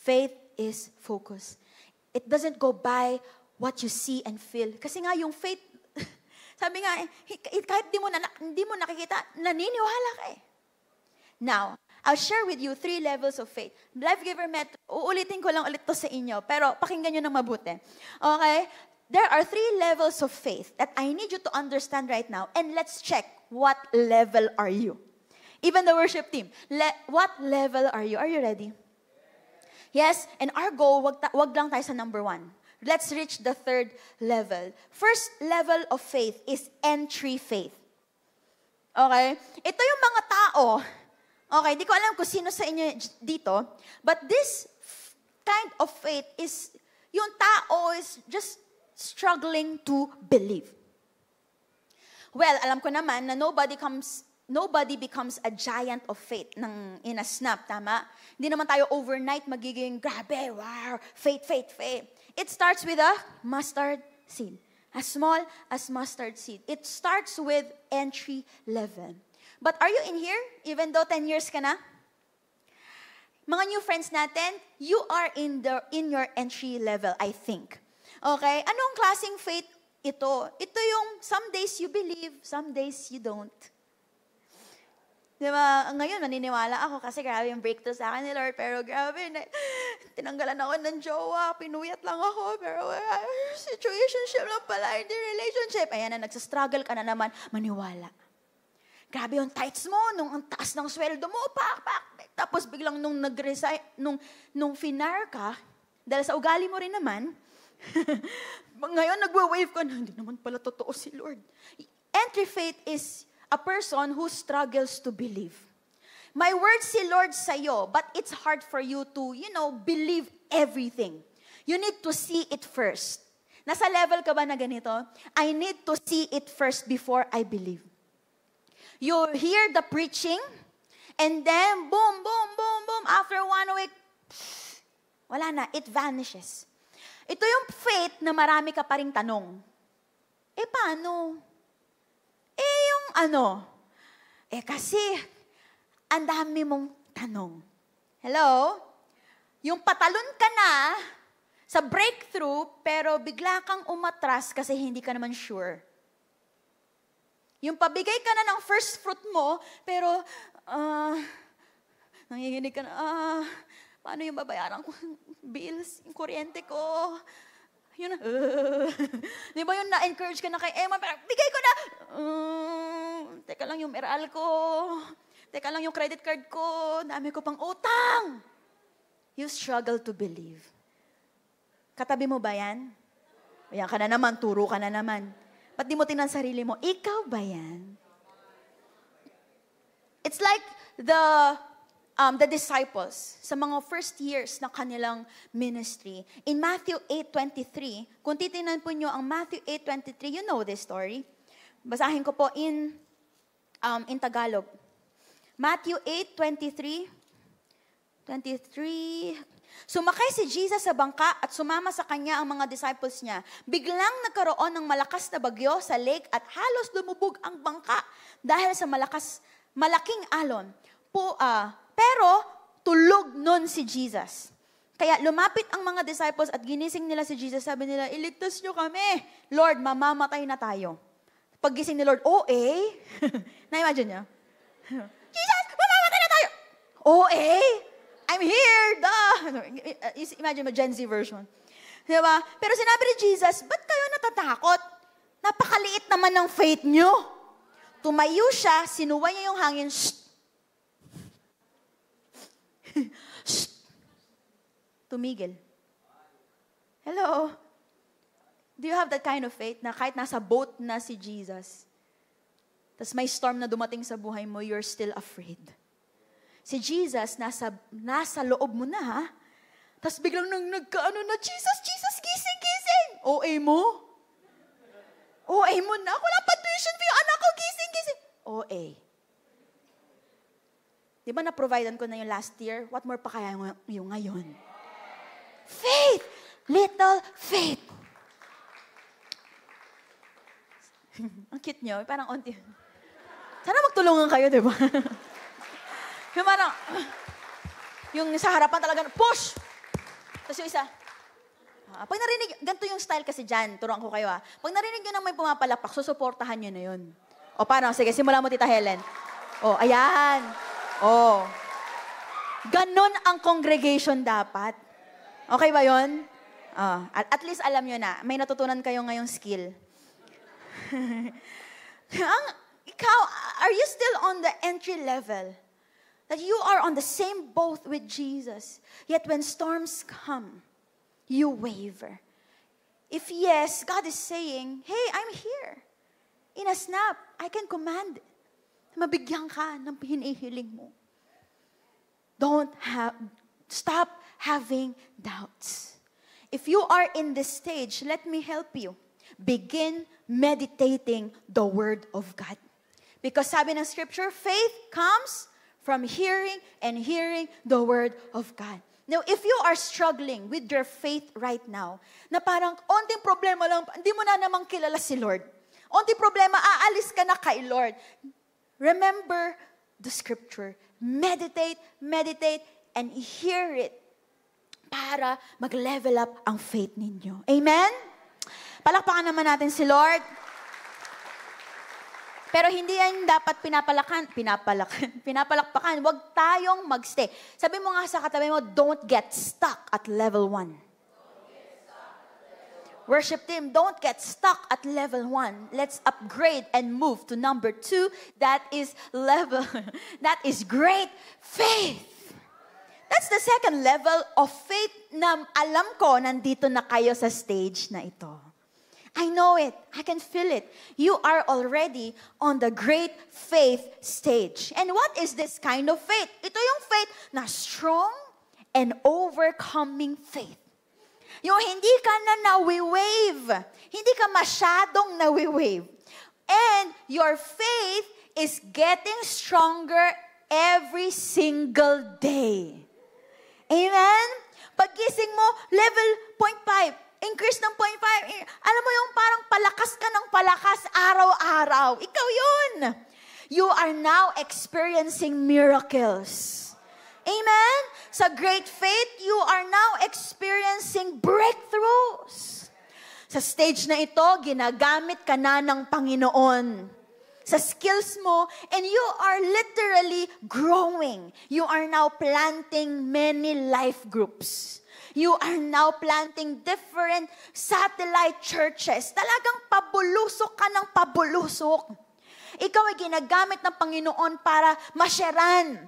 Speaker 4: Faith is focus. It doesn't go by what you see and feel. Kasi nga yung faith, sabi nga, kahit di mo nakikita, naniniwala ka eh. Now, I'll share with you 3 levels of faith. Life Giver Metro, uulitin ko lang ulit to sa inyo, pero pakinggan nyo ng mabuti. Okay? There are 3 levels of faith that I need you to understand right now, and let's check what level are you. Even the worship team, what level are you? Are you ready? Yes, and our goal, wag lang tayo sa number 1. Let's reach the 3rd level. First level of faith is entry faith. Okay? Ito yung mga tao. Okay, di ko alam kung sino sa inyo dito, but this kind of faith is, yung tao is just struggling to believe. Well, alam ko naman na nobody becomes a giant of faith in a snap, tama? Hindi naman tayo overnight magiging, grabe, wow, faith. It starts with a mustard seed. As small as mustard seed. It starts with entry level. But are you in here, even though 10 years ka na? Mga new friends natin, you are in your entry level, I think. Okay? Anong klaseng faith ito? Ito yung some days you believe, some days you don't. Diba? Ngayon, maniniwala ako kasi grabe yung breakthrough sa akin ni Lord. Pero grabe, tinanggalan ako ng jowa, pinuyat lang ako. Pero situationship lang pala, hindi relationship. Ayan na, nagsastruggle ka na naman, maniwala. Grabe yung tithes mo, nung ang taas ng sweldo mo, pak. Tapos biglang nung nag-resign, nung finar ka, dahil sa ugali mo rin naman, ngayon nagwa-wave ka na, hindi naman pala totoo si Lord. Entry faith is a person who struggles to believe. My word si Lord sa'yo, but it's hard for you to, believe everything. You need to see it first. Nasa level ka ba na ganito? I need to see it first before I believe. You hear the preaching, and then boom, after 1 week, wala na, it vanishes. Ito yung faith na marami ka pa ring tanong. Paano? Kasi, ang dami mong tanong. Hello? Yung patalon ka na sa breakthrough, pero bigla kang umatras kasi hindi ka naman sure. Yung pabigay ka na ng first fruit mo, pero, nanginginig ka na, paano yung babayaran ko? Bills, yung kuryente ko. Yun na, di ba yung na-encourage ka na kay Emma, pero bigay ko na, teka lang yung meral ko, teka lang yung credit card ko, dami ko pang utang. You struggle to believe. Katabi mo ba yan? Ayan ka na naman, turo ka na naman. Ba't di mo tingnan sarili mo? Ikaw ba yan? It's like the disciples sa mga first years na kanilang ministry. In Matthew 8:23, kung titingnan po nyo ang Matthew 8:23, you know this story. Basahin ko po in Tagalog. Matthew 8:23. Sumakay si Jesus sa bangka at sumama sa kanya ang mga disciples niya. Biglang nagkaroon ng malakas na bagyo sa lake at halos lumubog ang bangka dahil sa malaking alon. Pero tulog nun si Jesus. Kaya lumapit ang mga disciples at ginising nila si Jesus. Sabi nila, iligtas niyo kami. Lord, mamamatay na tayo. Paggising ni Lord, na-imagine niyo? Jesus, mamamatay na tayo! I'm here, Imagine mo, Gen Z version. Diba? Pero sinabi ni Jesus, ba't kayo natatakot? Napakaliit naman ng faith nyo. Tumayo siya, sinuway niya yung hangin, tumigil. Hello? Do you have that kind of faith na kahit nasa boat na si Jesus, tas may storm na dumating sa buhay mo, you're still afraid? Si Jesus, nasa loob mo na, ha? Tapos biglang nagkaano na, Jesus, gising! OA mo? OA mo na? Wala pa tuition fee. Anak ko, gising. OA. Di ba na-providean ko na yung last year? What more pa kaya yung ngayon? Faith! Little faith. Ang cute nyo. Parang onti. Sana magtulungan kayo, di ba? Yung parang, yung sa harapan talaga, push! Tapos yung isa, pag narinig, ganito yung style kasi dyan, turuan ko kayo Pag narinig nyo nang may pumapalapak, susuportahan nyo na yun. O paano? Sige, simulan mo, Tita Helen. O, ayan. O. Ganon ang congregation dapat. Okay ba yun? At least alam nyo na, may natutunan kayo ngayong skill. Ikaw, are you still on the entry level? That you are on the same boat with Jesus. Yet when storms come, you waver. If yes, God is saying, hey, I'm here. In a snap, I can command it. Mabigyan ka ng hinihiling mo. Stop having doubts. If you are in this stage, let me help you. Begin meditating the Word of God. Because sabi ng Scripture, faith comes from hearing and hearing the Word of God. Now, if you are struggling with your faith right now, na parang onting problema lang, hindi mo na namang kilala si Lord. Onting problema, aalis ka na kay Lord. Remember the Scripture. Meditate, and hear it para mag-level up ang faith ninyo. Amen? Palakpakan naman natin si Lord. Pero hindi yan dapat pinapalakpakan. Huwag tayong magstay. Sabi mo nga sa katabi mo, don't get stuck at level 1. Worship team, don't get stuck at level 1. Let's upgrade and move to number 2. That is great faith. That's the second level of faith na alam ko nandito na kayo sa stage na ito. I know it. I can feel it. You are already on the great faith stage. And what is this kind of faith? Ito yung faith na strong and overcoming faith. Yung hindi ka na nawi-wave. Hindi ka masyadong nawi-wave. And your faith is getting stronger every single day. Amen? Paggising mo, level 0.5. Increase ng 0.5. Alam mo yung parang palakas ka ng palakas araw-araw. Ikaw yun. You are now experiencing miracles. Amen? Sa great faith, you are now experiencing breakthroughs. Sa stage na ito, ginagamit ka na ng Panginoon. Sa skills mo, and you are literally growing. You are now planting many life groups. You are now planting different satellite churches. Talagang pabulusok ka ng pabulusok. Ikaw ay ginagamit ng Panginoon para masyaran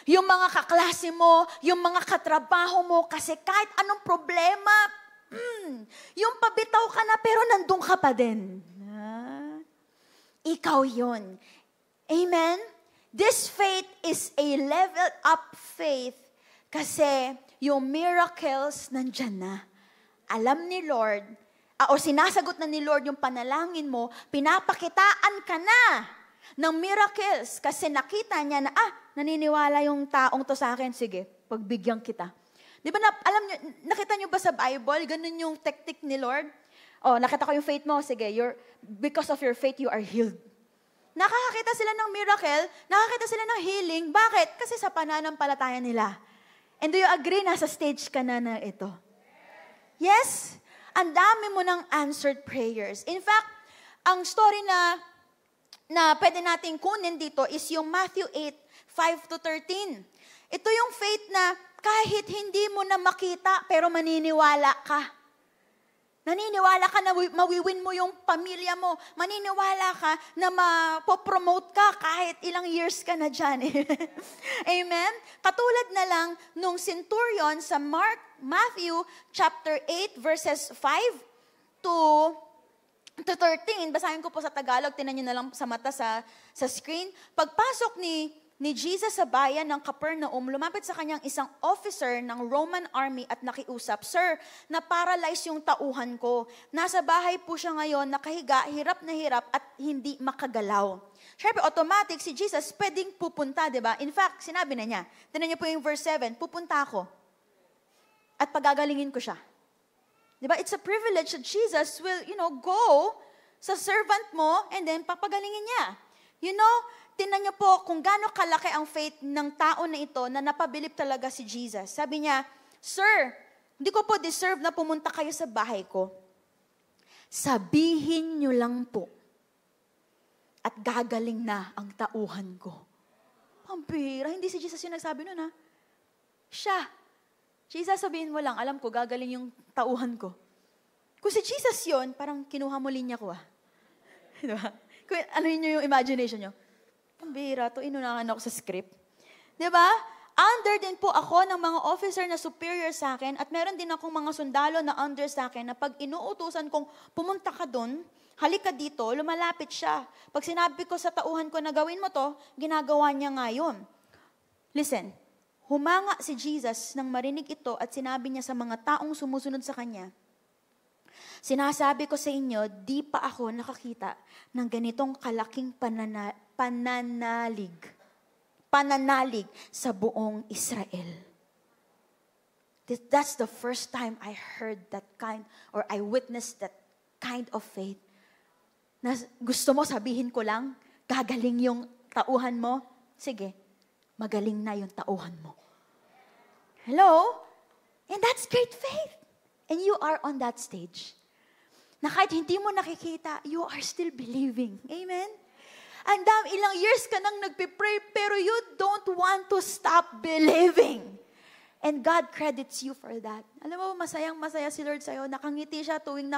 Speaker 4: yung mga kaklase mo, yung mga katrabaho mo, kasi kahit anong problema, yung pabitaw ka na pero nandun ka pa din. Ikaw yun. Amen? This faith is a level up faith kasi yung miracles nandyan na. Alam ni Lord, o sinasagot na ni Lord yung panalangin mo, pinapakitaan ka na ng miracles kasi nakita niya na, naniniwala yung taong to sa akin, sige, pagbigyan kita. Di ba, alam niyo, nakita niyo ba sa Bible, ganun yung tactic ni Lord? Nakita ko yung faith mo, sige, because of your faith, you are healed. Nakakakita sila ng miracle, nakakita sila ng healing. Bakit? Kasi sa pananampalataya nila. And do you agree, nasa stage ka na ito? Yes? Ang dami mo ng answered prayers. In fact, ang story na pwede nating kunin dito is yung Matthew 8:5-13. Ito yung faith na kahit hindi mo na makita, pero maniniwala ka. Naniniwala ka na mawiwin mo yung pamilya mo. Maniniwala ka na mapopromote ka kahit ilang years ka na dyan. Amen? Katulad na lang nung centurion sa Matthew chapter 8 verses 5 to 13. Basahin ko po sa Tagalog. Tinan nyo na lang sa mata sa screen. Pagpasok ni ni Jesus sa bayan ng Capernaum, lumapit sa kanyang isang officer ng Roman army at nakiusap, Sir, na-paralyze yung tauhan ko. Nasa bahay po siya ngayon, nakahiga, hirap na hirap at hindi makagalaw. Siyempre, automatic si Jesus pwedeng pupunta, di ba? In fact, sinabi na niya. Tignan niyo po yung verse 7, pupunta ako at pagagalingin ko siya. Di ba? It's a privilege that Jesus will, go sa servant mo and then papagalingin niya. Tingnan niyo po kung gaano kalaki ang faith ng tao na ito na napabilib talaga si Jesus. Sabi niya, Sir, hindi ko po deserve na pumunta kayo sa bahay ko. Sabihin niyo lang po at gagaling na ang tauhan ko. Pambira, hindi si Jesus yung nagsabi nun ha. Siya. Jesus, sabihin mo lang, alam ko, gagaling yung tauhan ko. Kung si Jesus yun, parang kinuha mo linya ko Diba? Kung ano yun yung imagination nyo. Pambira, to inunahan ako sa script. Diba? Under din po ako ng mga officer na superior sa akin at meron din akong mga sundalo na under sa akin na pag inuutusan kong pumunta ka doon, halika dito, lumalapit siya. Pag sinabi ko sa tauhan ko na gawin mo to, ginagawa niya ngayon. Listen, humanga si Jesus nang marinig ito at sinabi niya sa mga taong sumusunod sa kanya, Sinasabi ko sa inyo, di pa ako nakakita ng ganitong kalaking pananalig sa buong Israel. That's the first time I heard that kind, or I witnessed that kind of faith. Na gusto mo sabihin ko lang, gagaling yung tauhan mo? Sige, magaling na yung tauhan mo. Hello? And that's great faith. And you are on that stage. Na kahit hindi mo nakikita, you are still believing. Amen? And ilang years ka nang nagpipray, pero you don't want to stop believing. And God credits you for that. Alam mo, masayang-masaya si Lord sa'yo. Nakangiti siya tuwing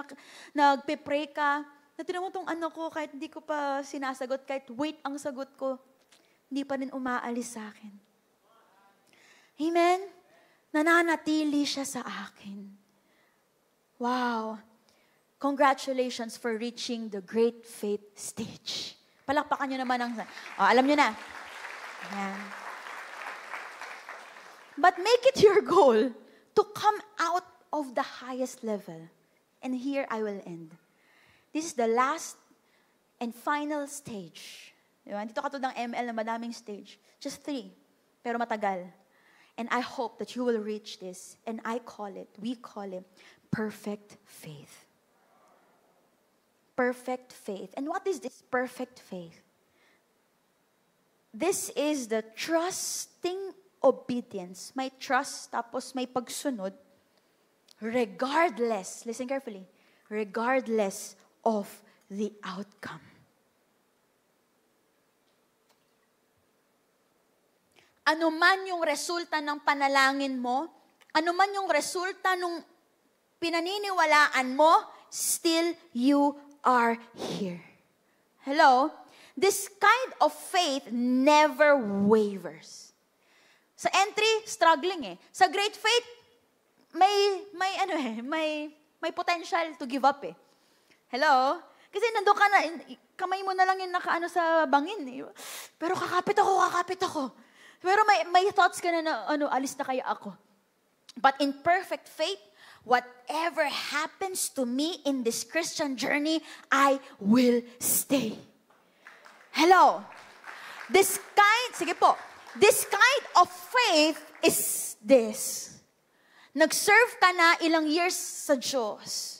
Speaker 4: nagpipray ka. Natinan mo tong ko, kahit hindi ko pa sinasagot, kahit wait ang sagot ko, hindi pa rin umaalis sa akin. Amen? Nananatili siya sa akin. Wow. Congratulations for reaching the great faith stage. Palakpakan nyo naman alam nyo na. Ayan. But make it your goal to come out of the highest level. And here I will end. This is the last and final stage. Diba? Dito katulad ng ML na madaming stage. Just 3. Pero matagal. And I hope that you will reach this. And we call it perfect faith. Perfect faith. And what is this perfect faith? This is the trusting obedience. May trust, tapos may pagsunod. Regardless, listen carefully, regardless of the outcome. Ano man yung resulta ng panalangin mo, ano man yung resulta ng pinaniniwalaan mo, still you are here. Hello? This kind of faith never wavers. Sa entry, struggling Sa great faith, may potential to give up Hello? Kasi nandun ka na, kamay mo na lang yung nakaano sa bangin Pero kakapit ako. Pero may thoughts ka na alis na kaya ako. But in perfect faith, whatever happens to me in this Christian journey, I will stay. Hello? This kind of faith is this. Nag-serve ka na ilang years sa Diyos.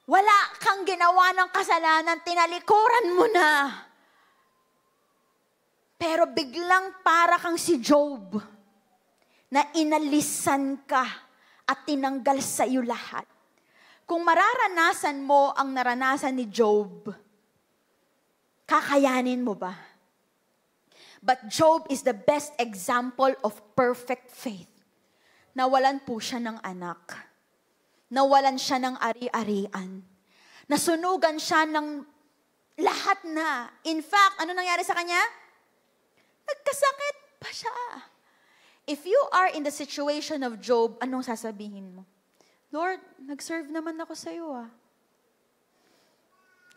Speaker 4: Wala kang ginawa ng kasalanan, tinalikuran mo na. Pero biglang para kang si Job, na inalisan ka at tinanggal sa iyo lahat. Kung mararanasan mo ang naranasan ni Job, kakayanin mo ba? But Job is the best example of perfect faith. Nawalan po siya ng anak. Nawalan siya ng ari-arian. Nasunugan siya ng lahat na. In fact, ano nangyari sa kanya? Nagkasakit pa siya. If you are in the situation of Job, anong sasabihin mo? Lord, nag-serve naman ako sa iyo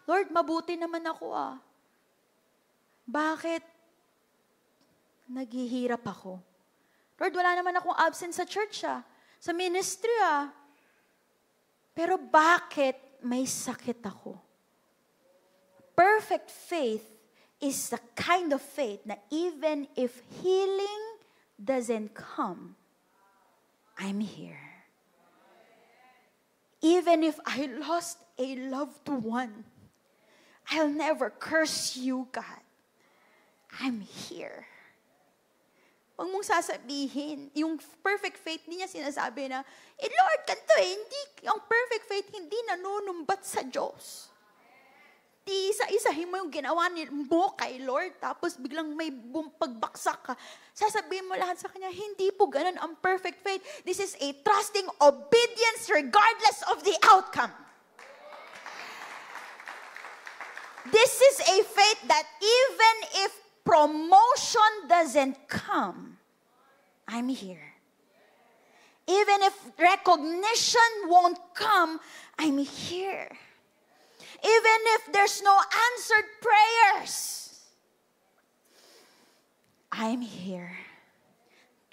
Speaker 4: Lord, mabuti naman ako Bakit naghihirap ako. Lord, wala naman akong absent sa church sa ministry Pero bakit may sakit ako? Perfect faith is the kind of faith na even if healing doesn't come, I'm here. Even if I lost a loved one, I'll never curse you, God. I'm here. Huwag mong sasabihin, yung perfect faith, hindi niya sinasabi na, Lord, ganito hindi, ang perfect faith, hindi nanunumbat sa Diyos. Di isa-isahin mo yung ginawa mo kay Lord, tapos biglang may pagbaksak ka. Sasabihin mo lahat sa Kanya, hindi po ganun ang perfect faith. This is a trusting obedience regardless of the outcome. This is a faith that even if promotion doesn't come, I'm here. Even if recognition won't come, I'm here. Even if there's no answered prayers, I'm here.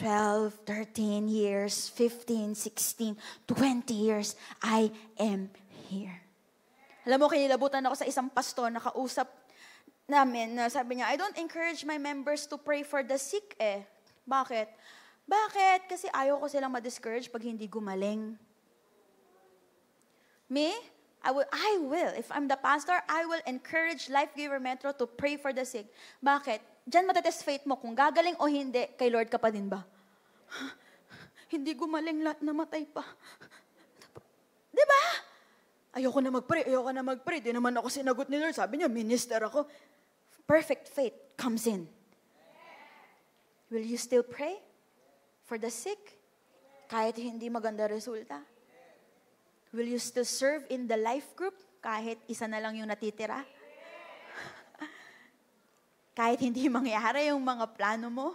Speaker 4: 12, 13 years, 15, 16, 20 years, I am here. Alam mo, kinilabutan ako sa isang pastor na kausap namin na sabi niya, I don't encourage my members to pray for the sick Bakit? Bakit? Kasi ayaw ko silang ma-discourage pag hindi gumaling. Me? I will. If I'm the pastor, I will encourage Life Giver Metro to pray for the sick. Bakit? Diyan matetest faith mo kung gagaling o hindi, kay Lord ka pa din ba? Hindi gumaling lahat, namatay pa. Diba? Ayoko na mag-pray. Di naman ako sinagot ni Lord. Sabi niya, minister ako. Perfect faith comes in. Will you still pray for the sick? Kahit hindi maganda resulta? Will you still serve in the life group kahit isa na lang yung natitira? Kahit hindi mangyari yung mga plano mo?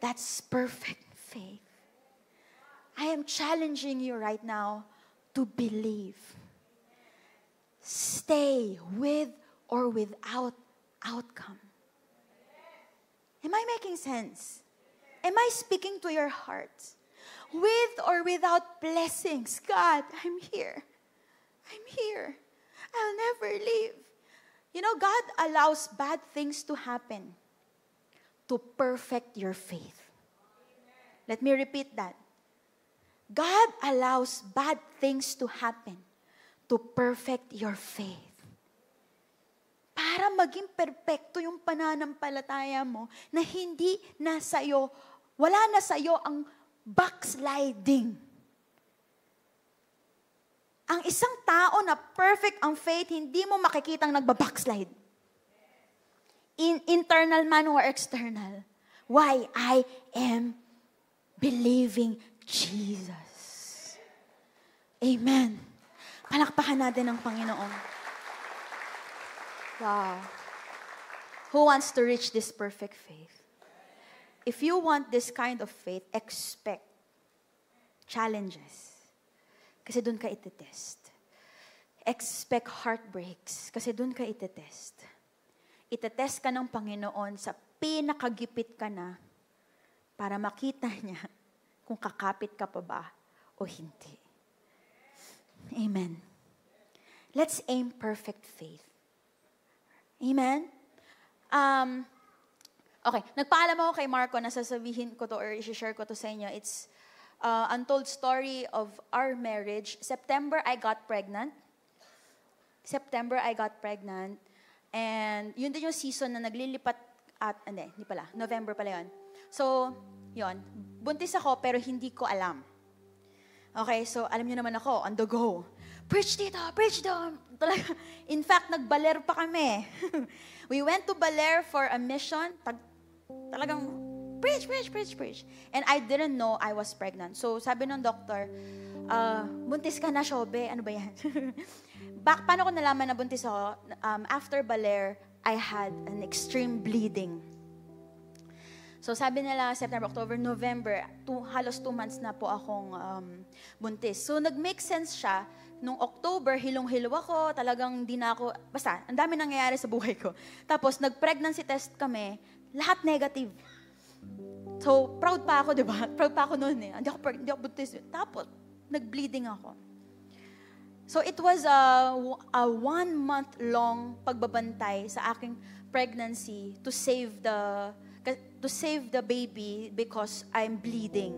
Speaker 4: That's perfect faith. I am challenging you right now to believe. Stay with or without outcome. Am I making sense? Am I speaking to your heart? With or without blessings, God, I'm here. I'm here. I'll never leave. You know, God allows bad things to happen to perfect your faith. Let me repeat that. God allows bad things to happen to perfect your faith. Para maging perpekto yung pananampalataya mo na hindi na sa'yo, wala na sa'yo ang backsliding. Ang isang tao na perfect ang faith, hindi mo makikitang nagbabackslide. Internal man or external. Why? I am believing Jesus. Amen. Palakpakan natin ang Panginoon. Wow. Who wants to reach this perfect faith? If you want this kind of faith, expect challenges. Kasi doon ka itetest. Expect heartbreaks. Kasi doon ka itetest. Itetest ka ng Panginoon sa pinakagipit ka na para makita niya kung kakapit ka pa ba o hindi. Amen. Let's aim perfect faith. Amen? Okay, nagpaalam ako kay Marco na sasabihin ko to or i-share ko to sa inyo. It's untold story of our marriage. September, I got pregnant. And yun din yung season na naglilipat at, hindi pala, November pala yun. So, yun, buntis ako pero hindi ko alam. Okay, so alam niyo naman ako, on the go. Preach dito, preach doon. In fact, nag-Baler pa kami. We went to Baler for a mission. Talagang, preach. And I didn't know I was pregnant. So, sabi ng doctor, buntis ka na, Shobe. Ano ba yan? Paano ko nalaman na buntis ako? After Baler, I had an extreme bleeding. So, sabi nila, September, October, November, halos 2 months na po akong buntis. So, nag-make sense siya. Nung October, hilong-hilo ako, talagang di na ako, basta, ang dami nangyayari sa buhay ko. Tapos, nag-pregnancy test kami, lahat negative. So, proud pa ako, di ba? Proud pa ako noon eh. Hindi ako buntis. Tapos, nag-bleeding ako. So, it was a 1-month-long pagbabantay sa aking pregnancy to save the baby because I'm bleeding.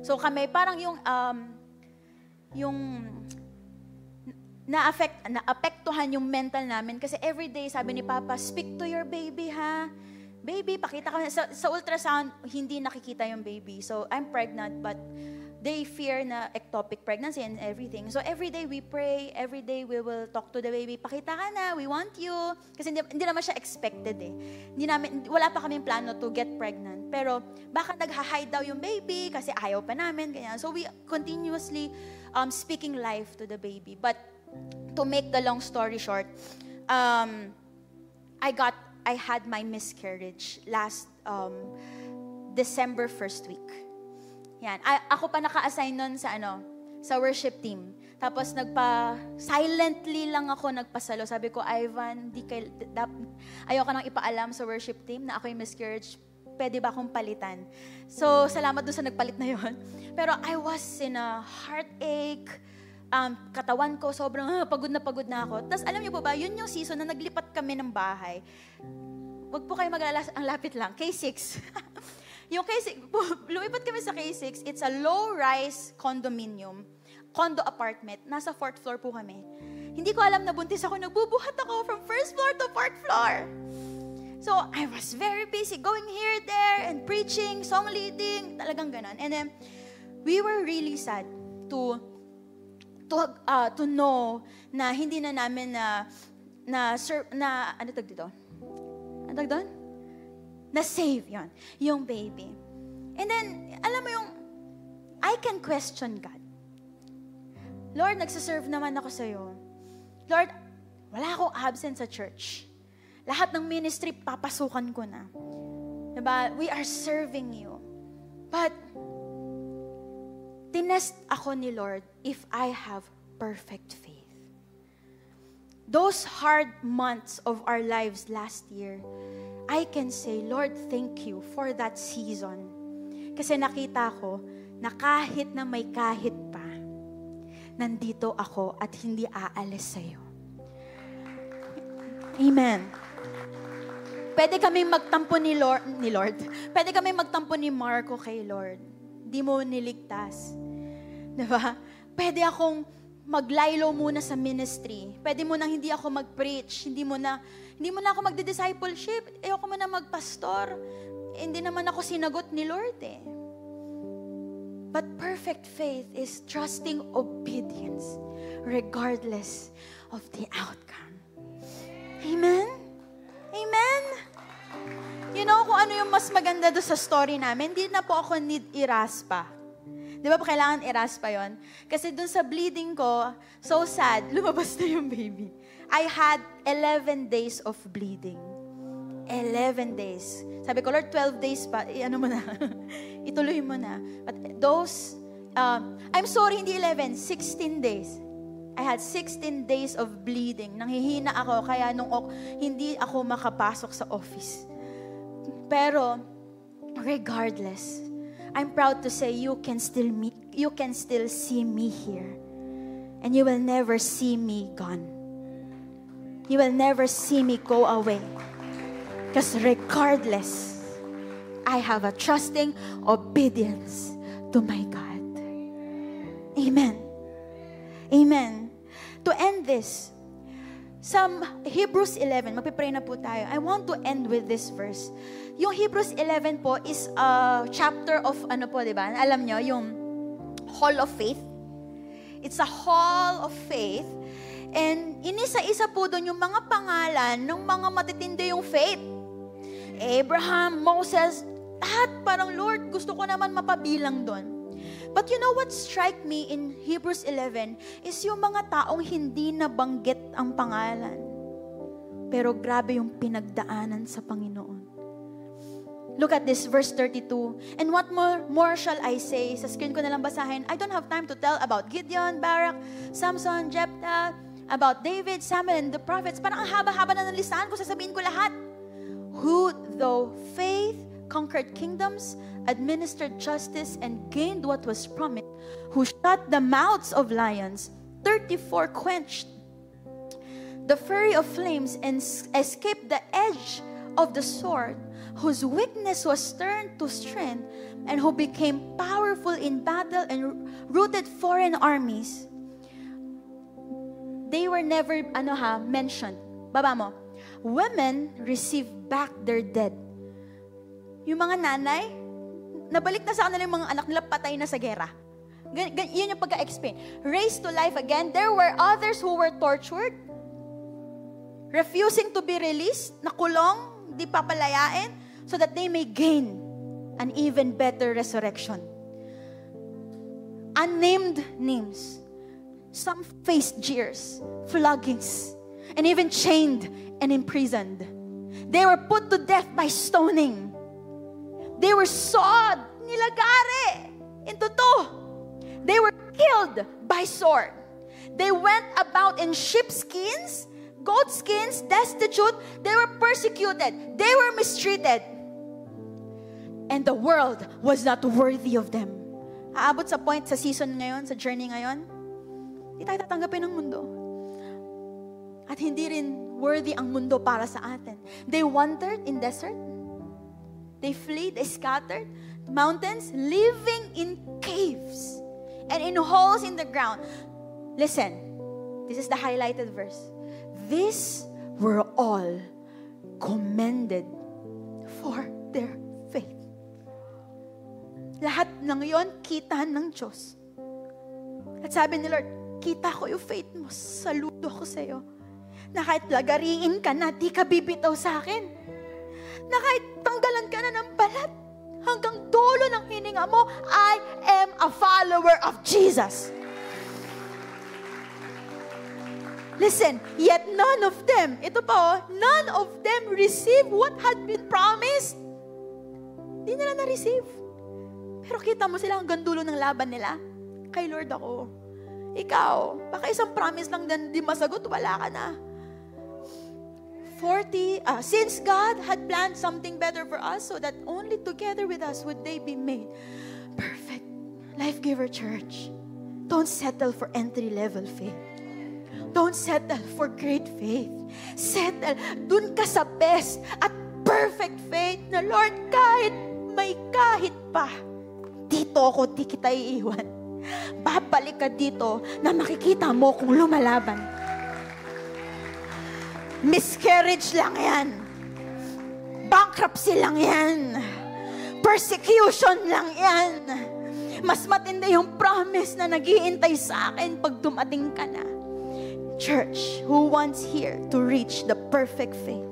Speaker 4: So, kami, parang yung naapektuhan yung mental namin kasi everyday sabi ni Papa, speak to your baby ha. Baby, pakita ka. Sa ultrasound, hindi nakikita yung baby. So, I'm pregnant but they fear na ectopic pregnancy and everything. So, every day we pray, every day we will talk to the baby, pakita ka na, we want you. Kasi hindi naman siya expected eh. Wala pa kaming plano to get pregnant. Pero, baka nag-hide daw yung baby kasi ayaw pa namin. Ganyan. So, we continuously speaking life to the baby. But, to make the long story short, I had my miscarriage last December 1st week. Yan. Ako pa naka-assign nun sa worship team. Tapos silently lang ako nagpasalo. Sabi ko, Ivan, ayoko nang ipaalam sa worship team na ako yung miscarriage. Pwede ba akong palitan? So, salamat dun sa nagpalit na yon. Pero I was in a heartache. Katawan ko, sobrang pagod na ako. Tapos alam niyo po ba, yun yung season na naglipat kami ng bahay. Wag po kayo mag-alala, ang lapit lang, K6. Yung K6, lumipat kami sa K6, it's a low-rise condominium, condo apartment, nasa 4th floor po kami. Hindi ko alam na buntis ako, nagbubuhat ako from 1st floor to 4th floor. So, I was very busy going here, there, and preaching, song leading, talagang ganon. And then, we were really sad to know na hindi na namin ano tag dito? Ano tag doon? Na-save yon, yung baby. And then, alam mo yung, I can question God. Lord, nagsaserve naman ako sa'yo. Lord, wala akong absent sa church. Lahat ng ministry, papasukan ko na. Diba? We are serving you. But, tinest ako ni Lord if I have perfect faith. Those hard months of our lives last year, I can say, Lord, thank you for that season. Kasi nakita ko na kahit na may kahit pa, nandito ako at hindi aalis sa'yo. Amen. Pwede kami magtampo ni Lord. Pwede kami magtampo ni Marco kay Lord. Di mo niligtas. Diba? Pwede akong maglaylo muna sa ministry. Pwede mo nang hindi ako mag-preach. Hindi mo na ako magdi-discipleship. Ayoko mo na magpastor. Hindi naman ako sinagot ni Lord eh. But perfect faith is trusting obedience regardless of the outcome. Amen? Amen? You know kung ano yung mas maganda doon sa story namin? Hindi na po ako need iraspa. Di ba pa kailangan iraspa yon? Kasi doon sa bleeding ko, so sad, lumabas na yung baby. I had 11 days of bleeding. 11 days. Sabi ko, Lord, 12 days pa, ano mo na, ituloy mo na. But those, I'm sorry, hindi 11, 16 days. I had 16 days of bleeding. Nanghihina ako, kaya hindi ako makapasok sa office. Pero, regardless, I'm proud to say you can still see me here. And you will never see me gone. You will never see me go away. Because regardless, I have a trusting obedience to my God. Amen. Amen. To end this, some Hebrews 11, magpipray na po tayo. I want to end with this verse. Yung Hebrews 11 po is a chapter of, di ba? Alam nyo, yung Hall of Faith. It's a Hall of Faith. And inisa-isa po doon yung mga pangalan ng mga matitindi yung faith. Abraham, Moses, lahat parang, Lord, gusto ko naman mapabilang doon. But you know what strike me in Hebrews 11 is yung mga taong hindi nabanggit ang pangalan. Pero grabe yung pinagdaanan sa Panginoon. Look at this, verse 32. And what more shall I say? Sa screen ko nalang basahin. I don't have time to tell about Gideon, Barak, Samson, Jephthah, about David, Samuel, and the prophets. Parang ang haba-haba na ng listahan ko, sasabihin ko lahat. Who, though faith conquered kingdoms, administered justice, and gained what was promised, who shut the mouths of lions, 34 quenched the fury of flames, and escaped the edge of the sword, whose weakness was turned to strength, and who became powerful in battle and routed foreign armies. They were never mentioned. Baba mo. Women received back their dead. Yung mga nanay, nabalik na sa kanila yung mga anak nila patay na sa gera. Yun yung pagka-explain. Raised to life again. There were others who were tortured, refusing to be released, nakulong, di papalayain, so that they may gain an even better resurrection. Unnamed names. Some faced jeers, floggings, and even chained and imprisoned. They were put to death by stoning. They were sawed, nilagari, into two. They were killed by sword. They went about in sheepskins, goat skins, destitute. They were persecuted. They were mistreated. And the world was not worthy of them. Aabot sa point, sa season ngayon, sa journey ngayon, hindi tayo tatanggapin ng mundo. At hindi rin worthy ang mundo para sa atin. They wandered in desert. They fled, they scattered the mountains, living in caves and in holes in the ground. Listen, this is the highlighted verse. These were all commended for their faith. Lahat ng yon kita ng Diyos. At sabi ni Lord, kita ko yung faith mo, saludo ko sa iyo. Na kahit lagariin ka na, di ka bibitaw sa akin. Na kahit tanggalan ka na ng balat, hanggang dulo ng hininga mo, I am a follower of Jesus. Listen, yet none of them, ito pa none of them received what had been promised. Di nila na-receive. Pero kita mo sila hanggang dulo ng laban nila. Kay Lord ako. Ikaw, baka isang promise lang din di masagot, wala ka na. Since God had planned something better for us, so that only together with us would they be made perfect. Life Giver Church, don't settle for entry-level faith. Don't settle for great faith. Settle, dun ka sa best at perfect faith na Lord, kahit pa, dito ako, di kita iiwan. Babalik ka dito na makikita mo kung lumalaban. Miscarriage lang yan. Bankruptcy lang yan. Persecution lang yan. Mas matindi yung promise na nag-iintay sa akin pag dumating ka na. Church, who wants here to reach the perfect faith?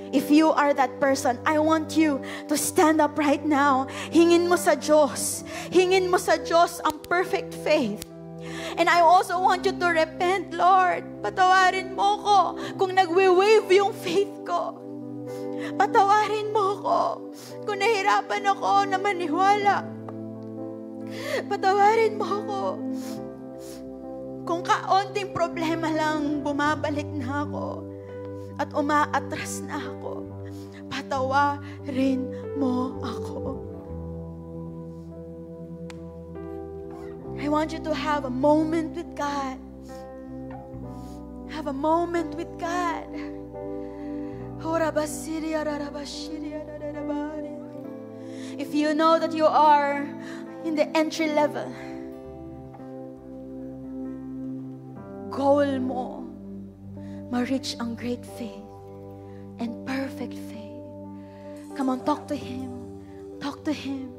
Speaker 4: If you are that person, I want you to stand up right now. Hingin mo sa Diyos. Hingin mo sa Diyos ang perfect faith. And I also want you to repent, Lord. Patawarin mo ko kung nagwe-wave yung faith ko. Patawarin mo ko kung nahirapan ako na maniwala. Patawarin mo ko kung kaunting problema lang bumabalik na ako at umaatras na ako. Patawarin mo ako. I want you to have a moment with God. Have a moment with God. If you know that you are in the entry level, goal mo ma-reach ang great faith and perfect faith. Come on, talk to Him. Talk to Him.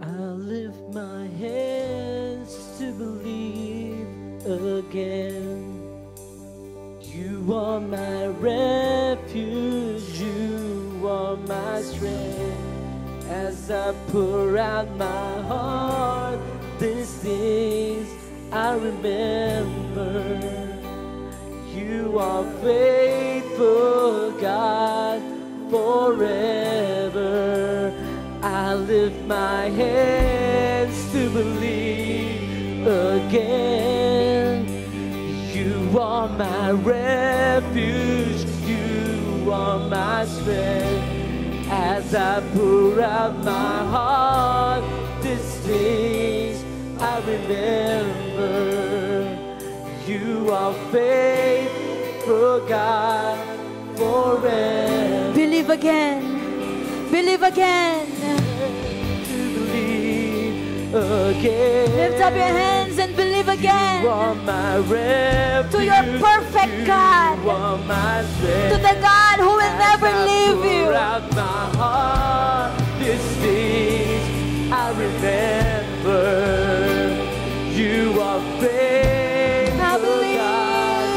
Speaker 2: I lift my hands to believe again. You are my refuge, you are my strength. As I pour out my heart, these things I remember. You are faithful, God, forever. I lift my hands to believe again. You are my refuge, you are my my strength. As I pour out my heart, these things I remember. You are faithful, God, forever.
Speaker 4: Believe again. Believe again.
Speaker 2: To believe again.
Speaker 4: Lift up your hands and believe again.
Speaker 2: You are my refuge.
Speaker 4: To your perfect God.
Speaker 2: You are my strength.
Speaker 4: To the God who will never leave you.
Speaker 2: Pour out my heart, these things I remember. You are faithful,
Speaker 4: I believe.
Speaker 2: God,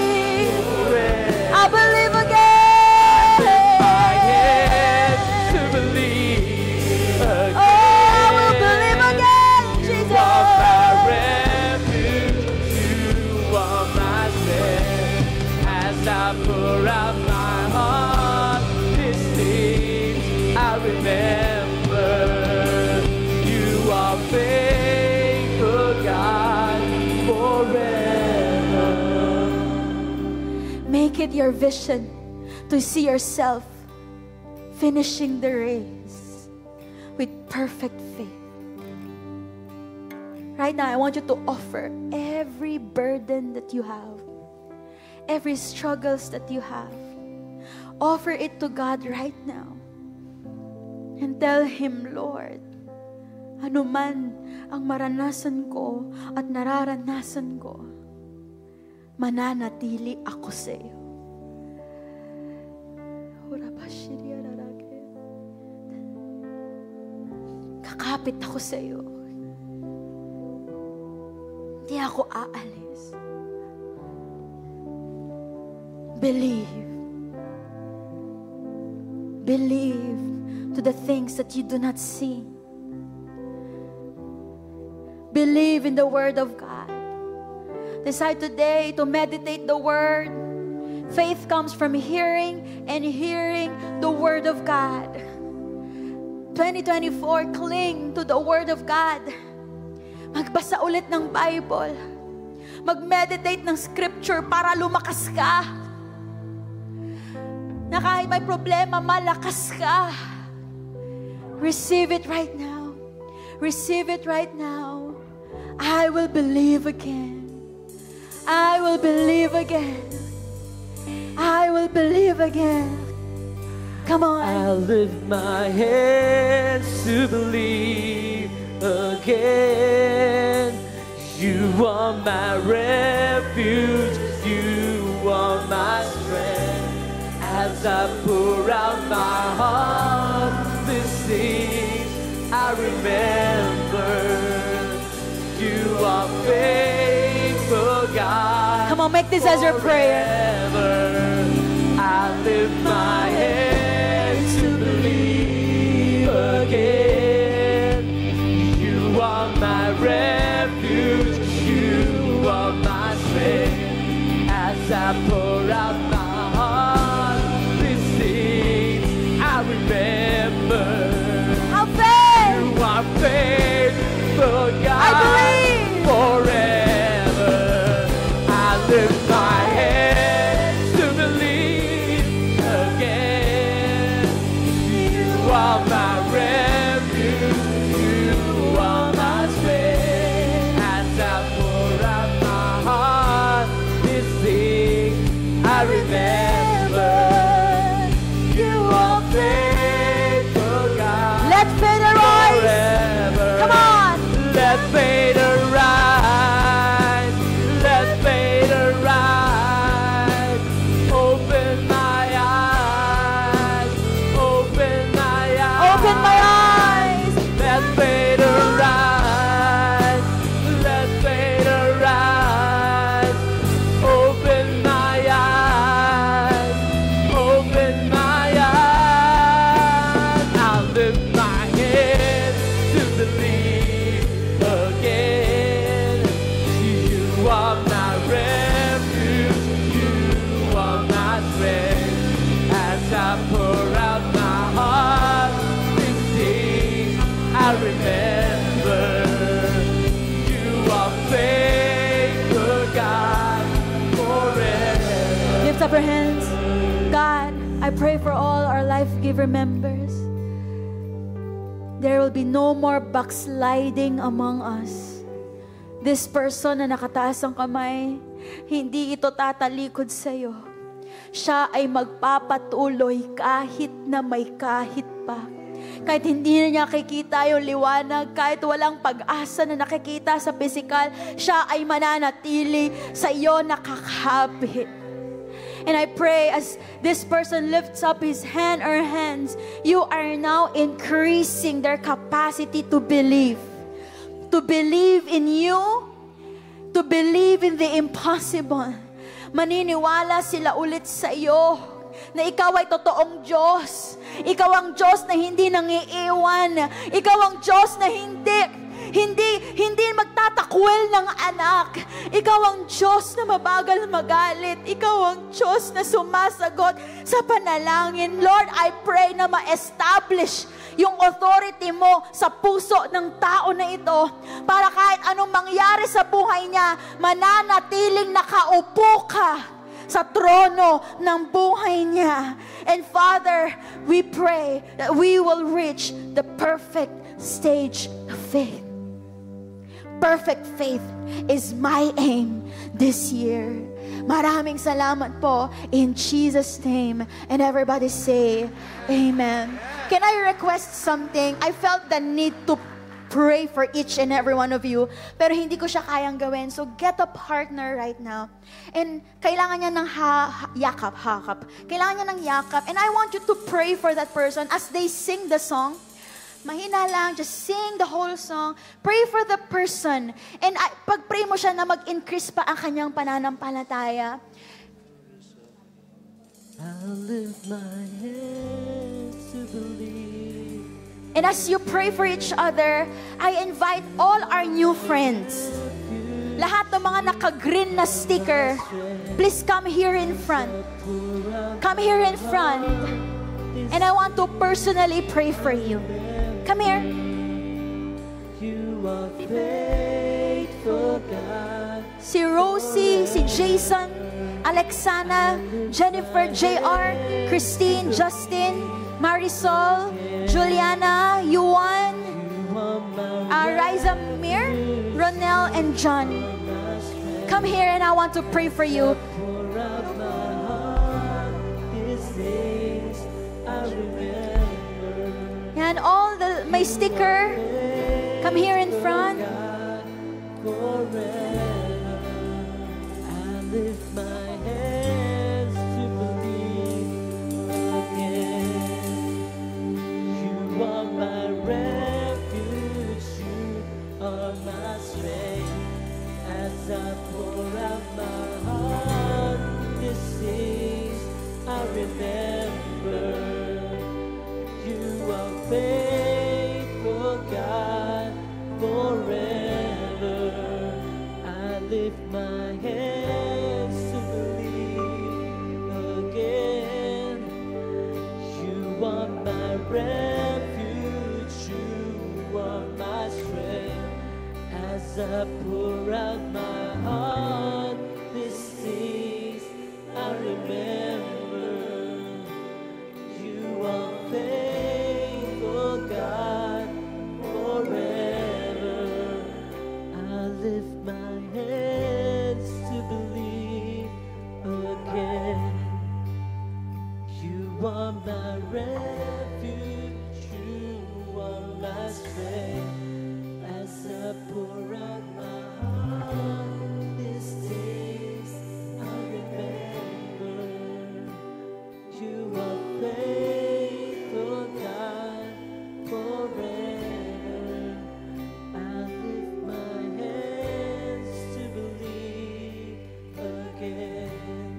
Speaker 2: forever.
Speaker 4: I believe again.
Speaker 2: My hands to believe again.
Speaker 4: Oh, I will believe again, Jesus.
Speaker 2: You are my refuge. You are my strength. As I pour out my heart, these things I remember. You are faithful, God, forever.
Speaker 4: Make it your vision to see yourself finishing the race with perfect faith. Right now, I want you to offer every burden that you have, every struggles that you have. Offer it to God right now. And tell Him, Lord, ano man ang maranasan ko at nararanasan ko, mananatili ako sa iyo. Kakapit ako sa iyo. Hindi ako aalis. Believe. Believe to the things that you do not see. Believe in the Word of God. Decide today to meditate the Word. Faith comes from hearing and hearing the Word of God. 2024, cling to the Word of God. Magbasa ulit ng Bible. Mag-meditate ng Scripture para lumakas ka. Na kahit may problema, malakas ka. Receive it right now. Receive it right now. I will believe again. I will believe again. I will believe again. Come on.
Speaker 2: I lift my hands to believe again. You are my refuge. You are my strength. As I pour out my heart, these things I remember. You are faithful, God.
Speaker 4: Come on, make this as your prayer.
Speaker 2: I lift my hands to believe again. You are my refuge. You are my strength. As I pour out my heart, these things I remember.
Speaker 4: Have faith.
Speaker 2: You are faithful, God.
Speaker 4: I believe.
Speaker 2: Forever. I lift my hands to believe again.
Speaker 4: pray for all our Life Giver members. There will be no more backsliding among us. This person na nakataas ang kamay, hindi ito tatalikod sa iyo. Siya ay magpapatuloy kahit na may kahit pa. Kahit hindi na niya nakikita yung liwanag, kahit walang pag-asa na nakikita sa physical, siya ay mananatili sa iyo nakakapit. And I pray as this person lifts up his hand or hands, you are now increasing their capacity to believe. To believe in you, to believe in the impossible. Maniniwala sila ulit sa iyo na ikaw ay totoong Diyos. Ikaw ang Diyos na hindi nangiiwan. Ikaw ang Diyos na hindi magtatakwil ng anak. Ikaw ang Diyos na mabagal magalit. Ikaw ang Diyos na sumasagot sa panalangin. Lord, I pray na ma-establish yung authority mo sa puso ng tao na ito para kahit anong mangyari sa buhay niya, mananatiling nakaupo ka sa trono ng buhay niya. And Father, we pray that we will reach the perfect stage of faith. Perfect faith is my aim this year. Maraming salamat po in Jesus' name. And everybody say, Amen. Can I request something? I felt the need to pray for each and every one of you, pero hindi ko siya kayang gawin. So get a partner right now. And kailangan niya ng yakap. Kailangan niya ng yakap. And I want you to pray for that person as they sing the song. Mahina lang, just sing the whole song. Pray for the person. And pag-pray mo siya na mag-increase pa ang kanyang pananampalataya.
Speaker 2: I'll lift my hands to believe.
Speaker 4: And as you pray for each other, I invite all our new friends. Lahat ng mga naka-green na sticker, please come here in front. Come here in front. And I want to personally pray for you. Come here.
Speaker 2: You are faithful, God.
Speaker 4: Si Rosie, si Jason, Alexana, Jennifer, JR, Christine, Justin, Marisol, Juliana, Yuan, Riza Mir, Ronel, and John. Come here and I want to pray for you. And all the my sticker, come here in front.
Speaker 2: I lift my hands to believe again. You are my refuge, you are my strength. As I pour out my heart, this is I remember. You are faithful, God, forever. I lift my hands to believe again. You are my refuge, you are my strength. As I pour out my heart, this is I remember. You are faithful, God, forever. I lift my hands to believe again. You are my refuge, you are my strength. As I pour out my heart, this is I remember. You are faithful, God, forever. I lift my hands to believe again.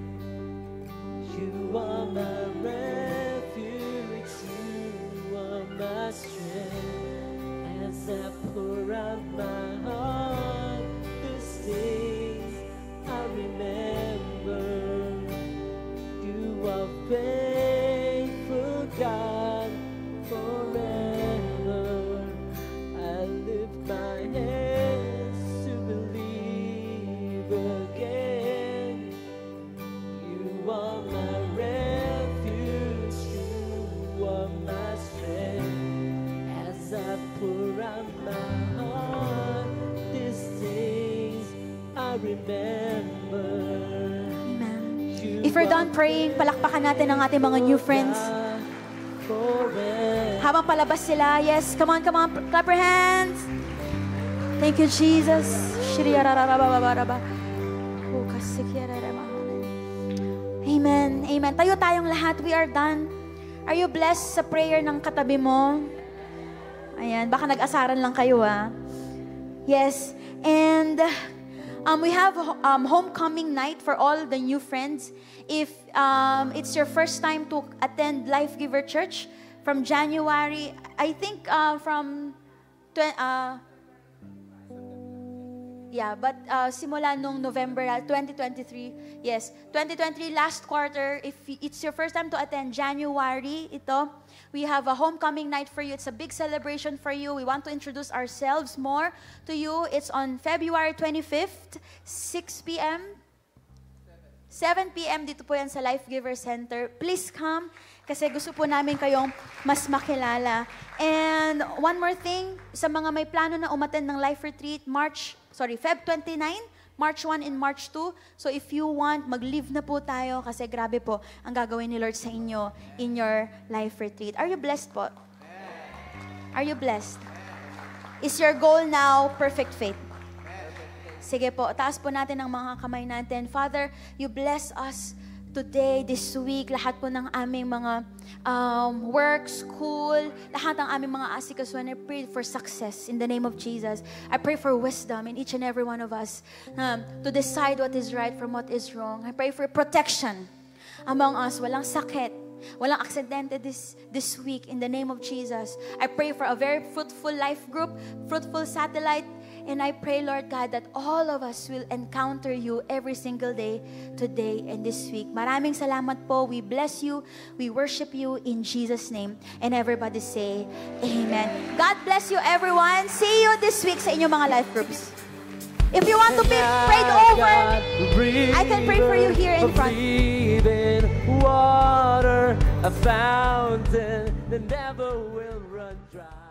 Speaker 2: You are my refuge, you are my strength. As I pour out my heart, this is I remember. You are faithful, God, forever. I lift my hands to believe again. You are my refuge, are my strength as I pour out my heart. These things I remember.
Speaker 4: Amen. If we're done praying, palakpakan natin ang ating mga new friends. Habang palabas sila, yes, come on, clap your hands. Thank you, Jesus. Amen, amen. Tayo tayong lahat, we are done. Are you blessed sa prayer ng katabi mo? Ayan, baka nag-asaran lang kayo, ha? Yes, and we have homecoming night for all the new friends. If it's your first time to attend Life Giver Church, from January, I think simula nung November 2023, yes, 2023 last quarter, if it's your first time to attend January, we have a homecoming night for you. It's a big celebration for you. We want to introduce ourselves more to you. It's on February 25th, 6 p.m. 7 p.m. dito po yan sa Life Giver Center. Please come kasi gusto po namin kayong mas makilala. And one more thing, sa mga may plano na umattend ng Life Retreat, Feb 29, March 1 and March 2. So if you want, mag-leave na po tayo kasi grabe po ang gagawin ni Lord sa inyo in your Life Retreat. Are you blessed po? Are you blessed? Is your goal now perfect faith? Sige po, taas po natin ang mga kamay natin. Father, you bless us today, this week, lahat po ng aming mga work, school, lahat ng aming mga asikaso, and I pray for success in the name of Jesus. I pray for wisdom in each and every one of us to decide what is right from what is wrong. I pray for protection among us, walang sakit, walang aksidente this week in the name of Jesus. I pray for a very fruitful life group, fruitful satellite. And I pray, Lord God, that all of us will encounter you every single day, today and this week. Maraming salamat po. We bless you. We worship you in Jesus' name. And everybody say, Amen. God bless you, everyone. See you this week sa inyong mga life groups. If you want to be prayed over, I can pray for you here in front.
Speaker 2: Water, a fountain that never will run dry.